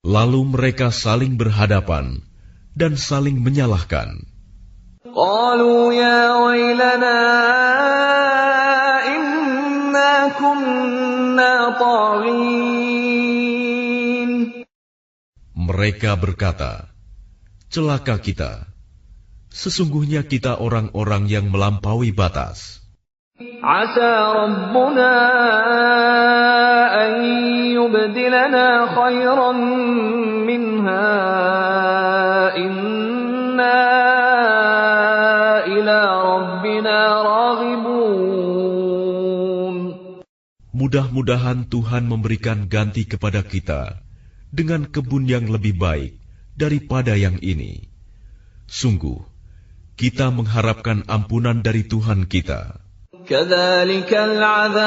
Lalu mereka saling berhadapan dan saling menyalahkan. قَالُوا يَا وَيْلَنَا إِنَّا كُنَّا طَاغِينَ. Mereka berkata, "Celaka kita, sesungguhnya kita orang-orang yang melampaui batas." عَسَى رَبُّنَا أَن يُبْدِلَنَا خَيْرًا مِّنْهَا إِنَّا إِلَىٰ رَبِّنَا رَاغِبُونَ. Mudah-mudahan Tuhan memberikan ganti kepada kita dengan kebun yang lebih baik daripada yang ini. Sungguh, kita mengharapkan ampunan dari Tuhan kita. كَذَلِكَ الْعَذَابُ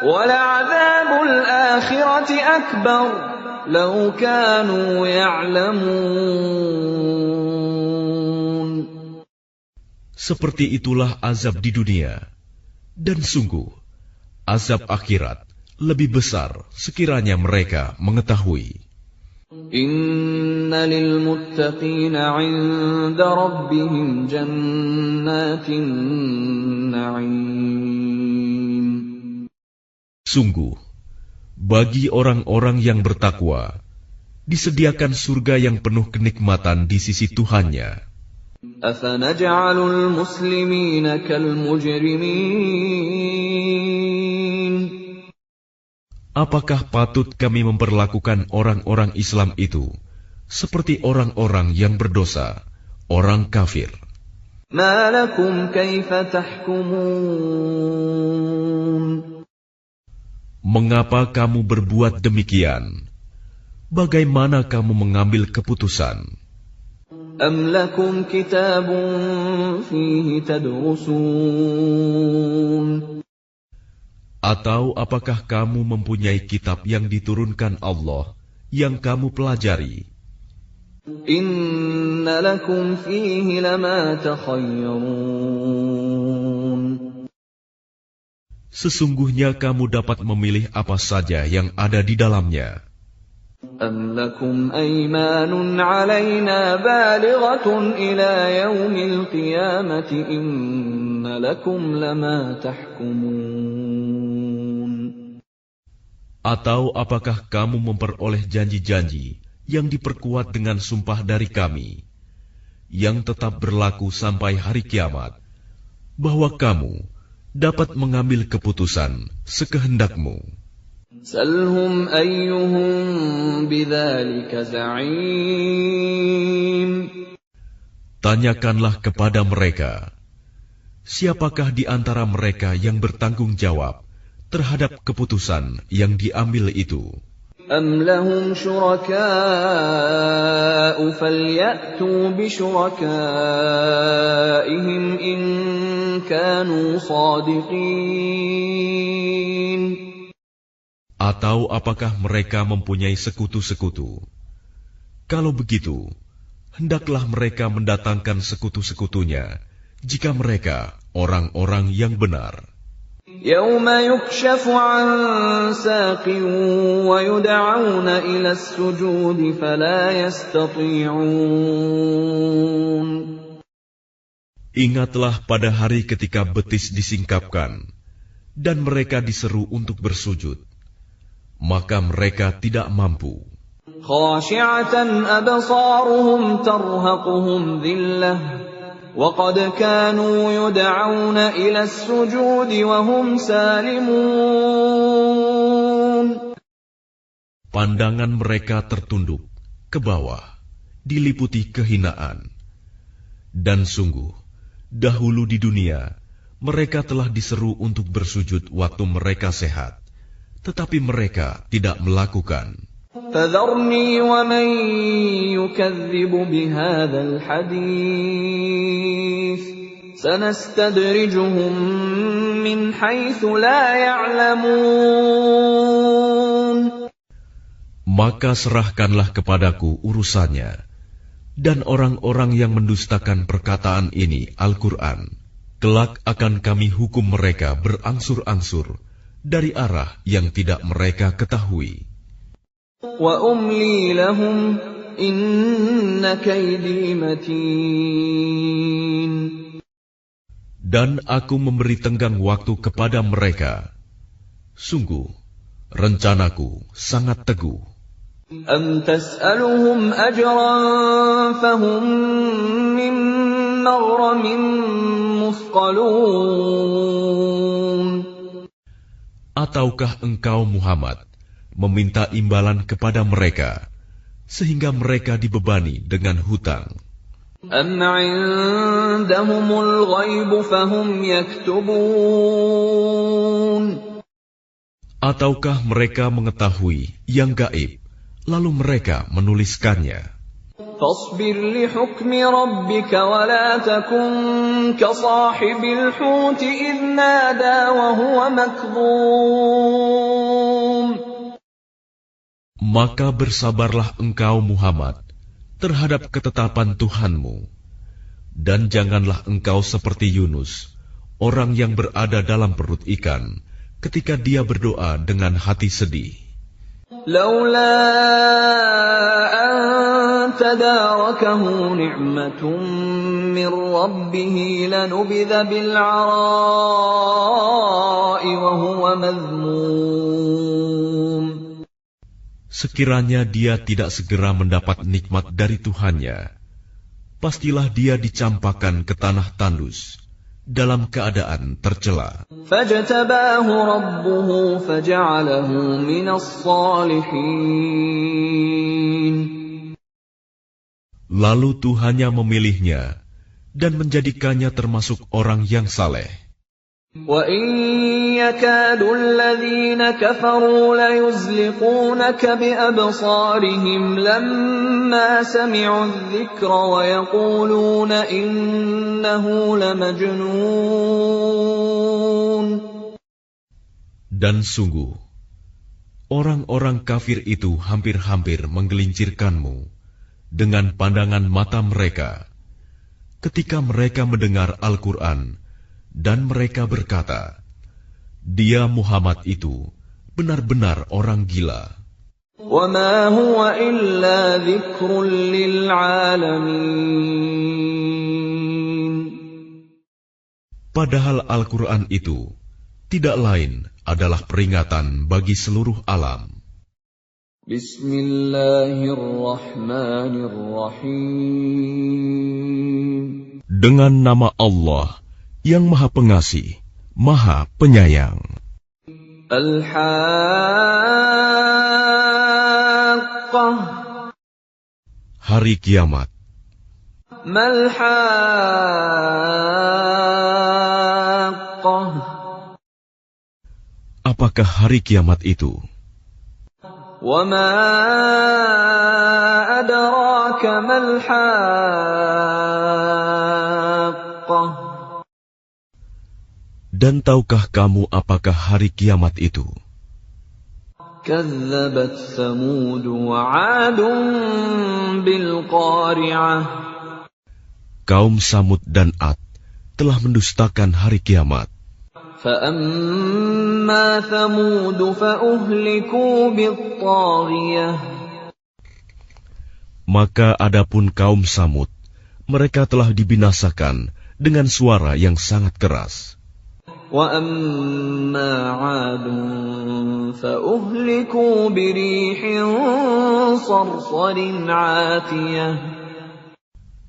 وَلَعَذَابُ الْآخِرَةِ أَكْبَرُ لَوْ كَانُوا يَعْلَمُونَ. Seperti itulah azab di dunia, dan sungguh, azab akhirat lebih besar sekiranya mereka mengetahui. إِنَّ لِلْمُتَّقِينَ عِندَ رَبِّهِمْ جَنَّاتِ النَّعِيمِ. Sungguh, bagi orang-orang yang bertakwa, disediakan surga yang penuh kenikmatan di sisi Tuhannya. أَفَنَجْعَلُ الْمُسْلِمِينَ كَالْمُجْرِمِينَ. Apakah patut kami memperlakukan orang-orang Islam itu seperti orang-orang yang berdosa, orang kafir? مَا لَكُمْ كَيْفَ تَحْكُمُونَ. Mengapa kamu berbuat demikian? Bagaimana kamu mengambil keputusan? أَمْ لَكُمْ كِتَابٌ فِيهِ تَدْرُسُونَ. Atau apakah kamu mempunyai kitab yang diturunkan Allah yang kamu pelajari? Inna lakum fihi lama takhayyarun. Sesungguhnya kamu dapat memilih apa saja yang ada di dalamnya. Am lakum aymanun alayna balighatun ila yaumil qiyamati inna lakum lama tahkumun. Atau apakah kamu memperoleh janji-janji yang diperkuat dengan sumpah dari kami, yang tetap berlaku sampai hari kiamat, bahwa kamu dapat mengambil keputusan sekehendakmu? Salhum ayyuhum bidzalika za'im. Tanyakanlah kepada mereka, siapakah di antara mereka yang bertanggung jawab terhadap keputusan yang diambil itu? Am lahum syuraka'u falyatu bisyurakaihim in kanu shadiqin. Atau apakah mereka mempunyai sekutu-sekutu? Kalau begitu, hendaklah mereka mendatangkan sekutu-sekutunya jika mereka orang-orang yang benar. يوم يكشف عن ساق ويدعون إلى السجود فلا يستطيعون. Ingatlah pada hari ketika betis disingkapkan dan mereka diseru untuk bersujud, maka mereka tidak mampu. خاشعة أبصارهم ترهقهم ذلة وقد كانوا يدعون إلى السجود وهم سالمون. Pandangan mereka tertunduk ke bawah, diliputi kehinaan. Dan sungguh, dahulu di dunia, mereka telah diseru untuk bersujud waktu mereka sehat, tetapi mereka tidak melakukan. فذرني ومن يكذب بهذا الحديث سنستدرجهم من حيث لا يعلمون. Maka serahkanlah kepadaku urusannya, dan orang-orang yang mendustakan perkataan ini, Al-Quran, kelak akan kami hukum mereka berangsur-angsur dari arah yang tidak mereka ketahui. وَأُمْلِي لَهُمْ إِنَّ كَيْدِي مَتِينٌ. Dan aku memberi tenggang waktu kepada mereka. Sungguh, rencanaku sangat teguh. أَمْ تَسْأَلُهُمْ أَجْرًا فَهُمْ مِنْ مَغْرَمٍ مُثْقَلُونَ. Ataukah engkau Muhammad meminta imbalan kepada mereka, sehingga mereka dibebani dengan hutang? أَمْ عِندَهُمُ الْغَيْبُ فَهُمْ يَكْتُبُونَ. Ataukah mereka mengetahui yang gaib, lalu mereka menuliskannya? فَاصْبِرْ لِحُكْمِ رَبِّكَ وَلَا تَكُنْ كَصَاحِبِ الْحُوتِ إِذْ نَادَى وَهُوَ مَكْظُومٌ. Maka bersabarlah engkau Muhammad terhadap ketetapan Tuhanmu, dan janganlah engkau seperti Yunus, orang yang berada dalam perut ikan, ketika dia berdoa dengan hati sedih. لولا أن تداركه نعمة من ربه لنبذ بالعراء وهو مذموم. Sekiranya dia tidak segera mendapat nikmat dari Tuhannya, pastilah dia dicampakkan ke tanah tandus dalam keadaan tercela. فاجتباه ربه فجعله من الصالحين. Lalu Tuhannya memilihnya dan menjadikannya termasuk orang yang saleh. وَإِنْ يَكَادُ الَّذِينَ كَفَرُوا لَيُزْلِقُونَكَ بِأَبْصَارِهِمْ لَمَّا سَمِعُوا الذِّكْرَ وَيَقُولُونَ إِنَّهُ لَمَجْنُونٌ. Dan sungguh, orang-orang kafir itu hampir-hampir menggelincirkanmu dengan pandangan mata mereka ketika mereka mendengar Al-Quran, dan mereka berkata, dia Muhammad itu benar-benar orang gila. وَمَا هُوَ إِلَّا ذِكْرٌ لِلْعَالَمِينَ. Padahal Al-Quran itu tidak lain adalah peringatan bagi seluruh alam. Bismillahirrahmanirrahim. Dengan nama Allah yang Maha Pengasih, Maha Penyayang. Al-Haqqah. Hari Kiamat. Mal-Haqqah. Apakah hari kiamat itu? Wa ma adraka mal-Haqqah. Dan tahukah kamu apakah hari kiamat itu? Kazzabat Thamud wa 'Adun bil qari'ah. Kaum Samud dan Ad telah mendustakan hari kiamat. فأما ثمود فأهلكوا بالطاغية. Maka adapun kaum Samud, mereka telah dibinasakan dengan suara yang sangat keras. وأما عاد فأهلكوا بريح صرصر عاتية.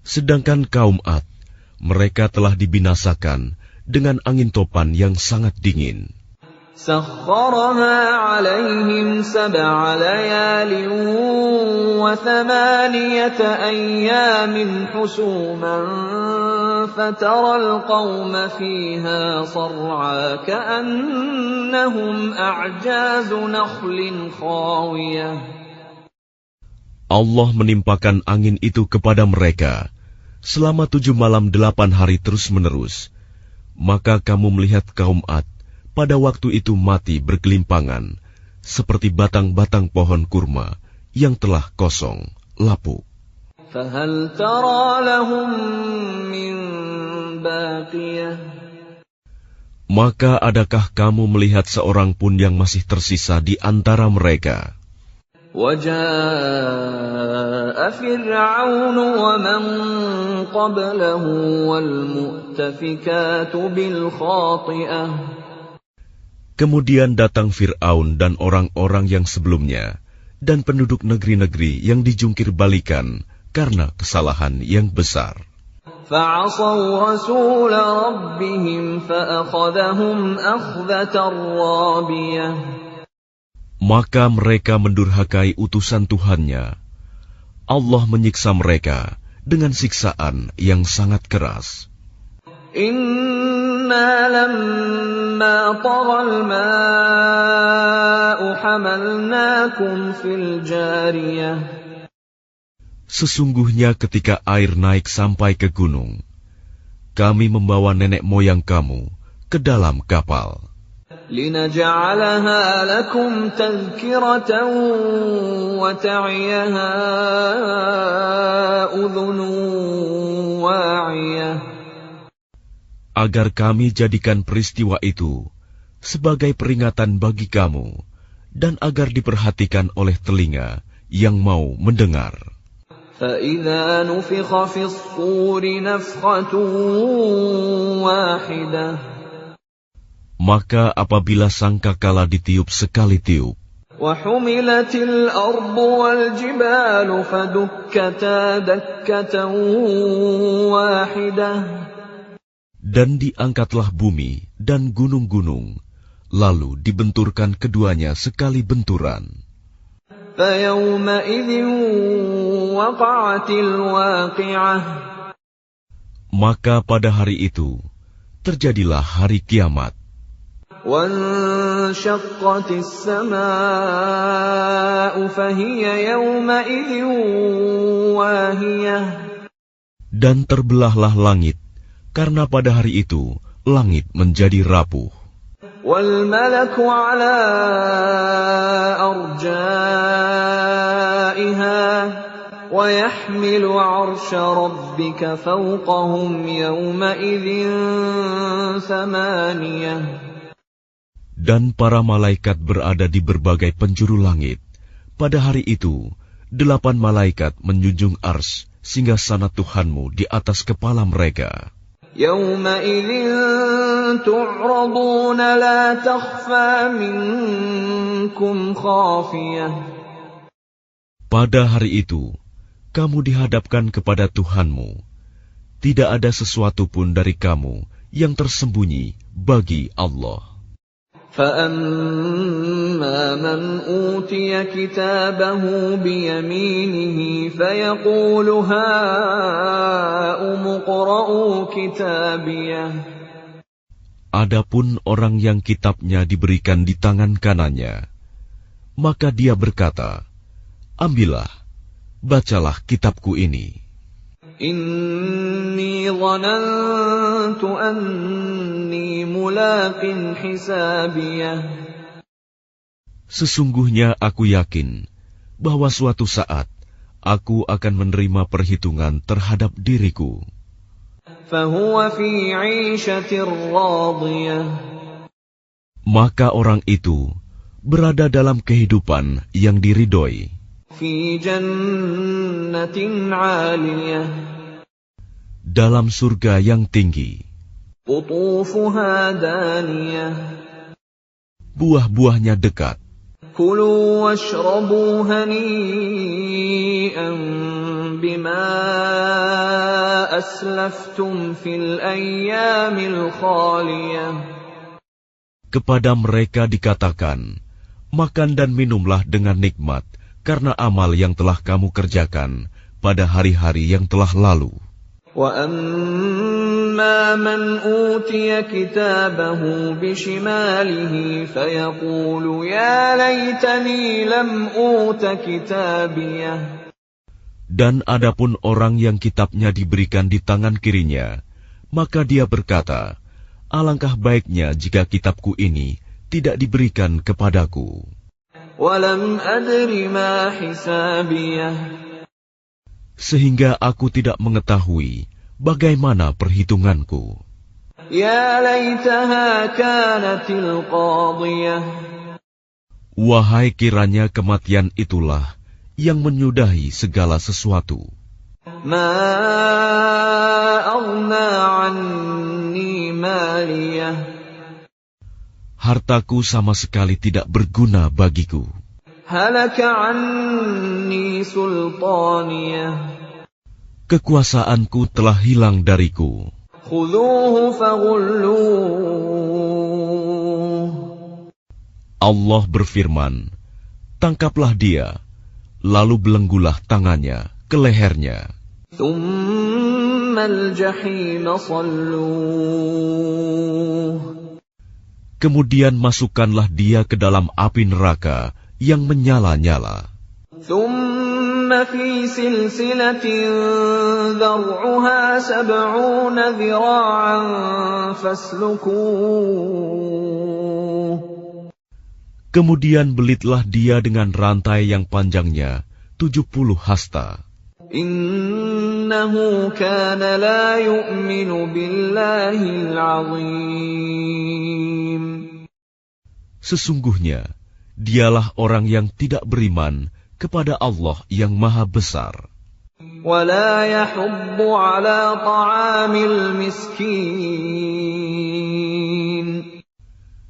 Sedangkan kaum Ad, mereka telah dibinasakan dengan angin topan yang sangat dingin. سخرها عليهم 7 ليال و8 أيام حسوما فترى القوم فيها صرعى كأنهم أعجاز نخل خاوية. Allah menimpakan angin itu kepada mereka selama 7 malam 8 hari terus-menerus. Maka kamu melihat kaum Ad pada waktu itu mati bergelimpangan, seperti batang-batang pohon kurma yang telah kosong, lapuk. فهل ترى لهم من باقية. Maka adakah kamu melihat seorang pun yang masih tersisa di antara mereka? وجاء فرعون ومن قبله والمؤتفكات بالخاطئة. Kemudian datang Fir'aun dan orang-orang yang sebelumnya, dan penduduk negeri-negeri yang dijungkir balikan karena kesalahan yang besar. فعصوا رسول ربهم فأخذهم أخذة رابية. Maka mereka mendurhakai utusan Tuhannya. Allah menyiksa mereka dengan siksaan yang sangat keras. Inna lamma taghal ma'u hamalnakum fil jariyah. Sesungguhnya ketika air naik sampai ke gunung, kami membawa nenek moyang kamu ke dalam kapal. لنجعلها لكم تذكرة وتعيها أذن واعية. Agar kami jadikan peristiwa itu sebagai peringatan bagi kamu dan agar diperhatikan oleh telinga yang mau mendengar. فإذا نفخ في الصور نفخة واحدة. Maka apabila sangkakala ditiup sekali tiup, وحملت الأرض والجبال فدكتا دكة واحدة. Dan diangkatlah bumi dan gunung-gunung, lalu dibenturkan keduanya sekali benturan. فيومئذ وقعت الواقعة. Maka pada hari itu terjadilah hari kiamat. وانشقت السماء فهي يومئذ واهية. Dan terbelahlah langit, karena pada hari itu langit menjadi rapuh. والملك على أرجائها ويحمل عرش ربك فوقهم يومئذ 8. Dan para malaikat berada di berbagai penjuru langit. Pada hari itu, 8 malaikat menjunjung ars singgasana Tuhanmu di atas kepala mereka. يومئذ تعرضون لا تخفى منكم خافية. Pada hari itu, kamu dihadapkan kepada Tuhanmu. Tidak ada sesuatu pun dari kamu yang tersembunyi bagi Allah. فأما من أوتي كتابه بيمينه فيقول هاؤم اقرءوا كتابيه. Adapun orang yang kitabnya diberikan di tangan kanannya, maka dia berkata, ambillah, bacalah kitabku ini. Inni dhanantu anni mulaqin hisabiyah. Sesungguhnya aku yakin bahwa suatu saat aku akan menerima perhitungan terhadap diriku. فهو في عيشة راضية Maka orang itu berada dalam kehidupan yang diridhoi, في جنة عالية dalam surga yang tinggi, قطوفها دانية buah-buahnya dekat. كلوا واشربوا هنيئا بما أسلفتم في الأيام الخالية Kepada mereka dikatakan, makan dan minumlah dengan nikmat karena amal yang telah kamu kerjakan pada hari-hari yang telah lalu. وَأَمَّا مَنْ أُوتِيَ كِتَابَهُ بِشِمَالِهِ فَيَقُولُ يَا لَيْتَنِي لَمْ أُوتَ كِتَابِيَهْ Dan adapun orang yang kitabnya diberikan di tangan kirinya, maka dia berkata, alangkah baiknya jika kitabku ini tidak diberikan kepadaku. وَلَمْ أَدْرِ مَا حِسَابِيَهْ Sehingga aku tidak mengetahui bagaimana perhitunganku. يَا لَيْتَهَا كَانَتِ الْقَاضِيَةَ Wahai kiranya kematian itulah yang menyudahi segala sesuatu. مَا أَغْنَى عَنِّي مَالِيَهْ Hartaku sama sekali tidak berguna bagiku. هَلَكَ عَنِّي سُلْطَانِيَهْ Kekuasaanku telah hilang dariku. خُذُوهُ فَغُلُّوهُ Allah berfirman, tangkaplah dia, lalu belenggulah tangannya ke lehernya. ثُمَّ الْجَحِيمَ صَلُّوهُ Kemudian masukkanlah dia ke dalam api neraka yang menyala-nyala. ثُمَّ فِي سِلْسِلَةٍ ذَرْعُهَا 70 ذِرَاعًا فَاسْلُكُوهُ Kemudian belitlah dia dengan rantai yang panjangnya 70 hasta. إِنَّهُ كَانَ لَا يُؤْمِنُ بِاللَّهِ الْعَظِيمِ Sesungguhnya, dialah orang yang tidak beriman kepada Allah yang Maha Besar. وَلَا يَحُضُّ عَلَى طَعَامِ الْمِسْكِينِ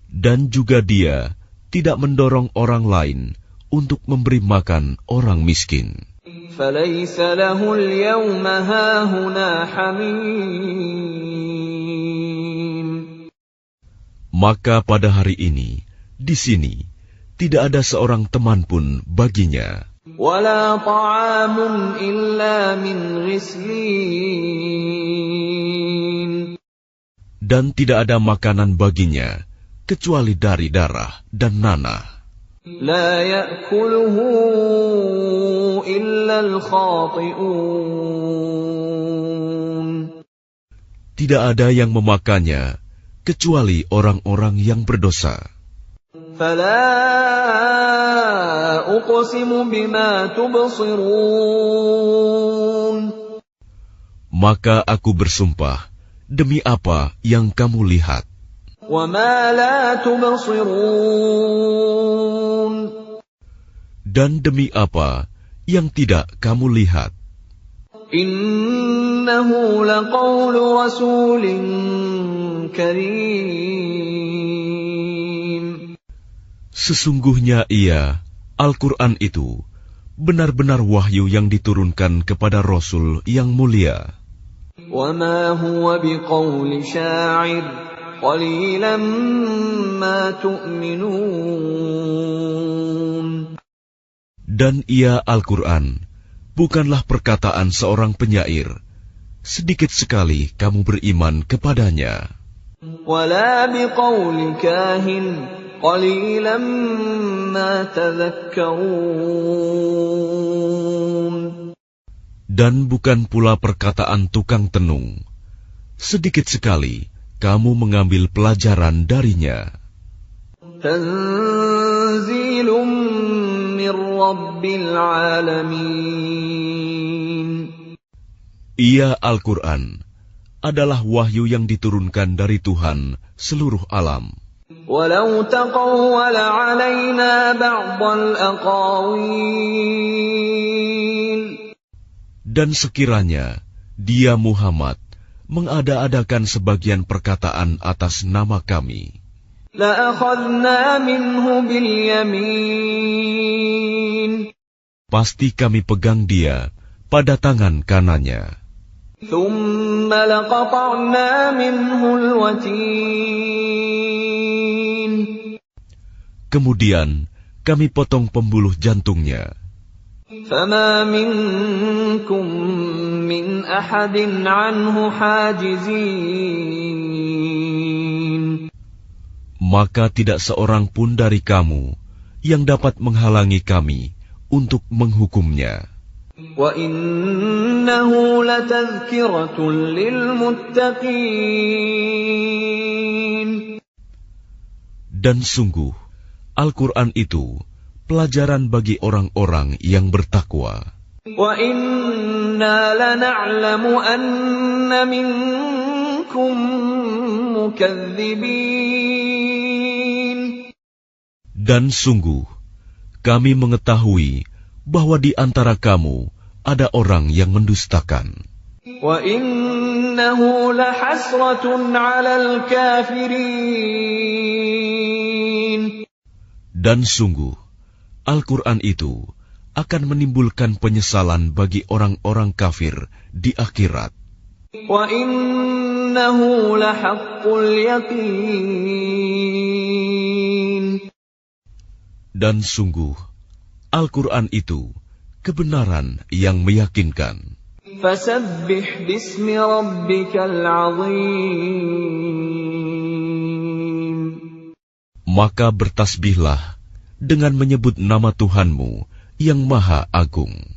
Dan juga dia tidak mendorong orang lain untuk memberi makan orang miskin. فَلَيْسَ لَهُ الْيَوْمَ هَاهُنَا حَمِيمٌ Maka pada hari ini, di sini, tidak ada seorang teman pun baginya. وَلَا طَعَامٌ إِلَّا مِنْ غِسْلِينٍ Dan tidak ada makanan baginya, kecuali dari darah dan nanah. لَا يَأْكُلُهُ إِلَّا الْخَاطِئُونَ Tidak ada yang memakannya, kecuali orang-orang yang berdosa. فَلَا أُقْسِمُ بِمَا تُبْصِرُونَ Maka aku bersumpah, demi apa yang kamu lihat, وَمَا لَا تُبْصِرُونَ dan demi apa yang tidak kamu lihat. إِنَّهُ لَقَوْلُ رَسُولٍ كَرِيمٍ Sesungguhnya ia, Al-Quran itu, benar-benar wahyu yang diturunkan kepada Rasul yang mulia. وَمَا هُوَ بِقَوْلِ شَاعِرٍ قَلِيلًا مَا تُؤْمِنُونَ Dan ia, Al-Quran, bukanlah perkataan seorang penyair. Sedikit sekali kamu beriman kepadanya. وَلَا بِقَوْلِ كَاهِنٍ قَلِيلًا مَا تَذَكَّرُونَ Dan bukan pula perkataan tukang tenung. Sedikit sekali kamu mengambil pelajaran darinya. تَنزِيلٌ مِّن رَّبِّ الْعَالَمِينَ Ia Al-Quran adalah wahyu yang diturunkan dari Tuhan seluruh alam. وَلَوْ تَقَوَّلَ عَلَيْنَا بَعْضَ الْأَقَاوِيلِ Dan sekiranya dia Muhammad mengada-adakan sebagian perkataan atas nama kami, لَأَخَذْنَا مِنْهُ بِالْيَمِينِ pasti kami pegang dia pada tangan kanannya. ثُمَّ لَقَطَعْنَا مِنْهُ الْوَتِينَ Kemudian kami potong pembuluh jantungnya. فَمَا مِنْكُمْ مِنْ أَحَدٍ عَنْهُ حَاجِزِينَ Maka tidak seorang pun dari kamu yang dapat menghalangi kami untuk menghukumnya. وَإِنَّهُ لَتَذْكِرَةٌ لِلْمُتَّقِينَ Dan sungguh, Al-Quran itu pelajaran bagi orang-orang yang bertakwa. وَإِنَّا لَنَعْلَمُ أَنَّ مِنكُم مُّكَذِّبِينَ Dan sungguh, kami mengetahui bahwa di antara kamu ada orang yang mendustakan. وَإِنَّهُ لَحَسْرَةٌ عَلَى الْكَافِرِينَ Dan sungguh, Al-Quran itu akan menimbulkan penyesalan bagi orang-orang kafir di akhirat. وَإِنَّهُ لَحَقُّ الْيَقِينِ Dan sungguh, Al-Quran itu kebenaran yang meyakinkan. فَسَبِّحْ بِاسْمِ رَبِّكَ الْعَظِيمِ Maka bertasbihlah dengan menyebut nama Tuhanmu yang Maha Agung.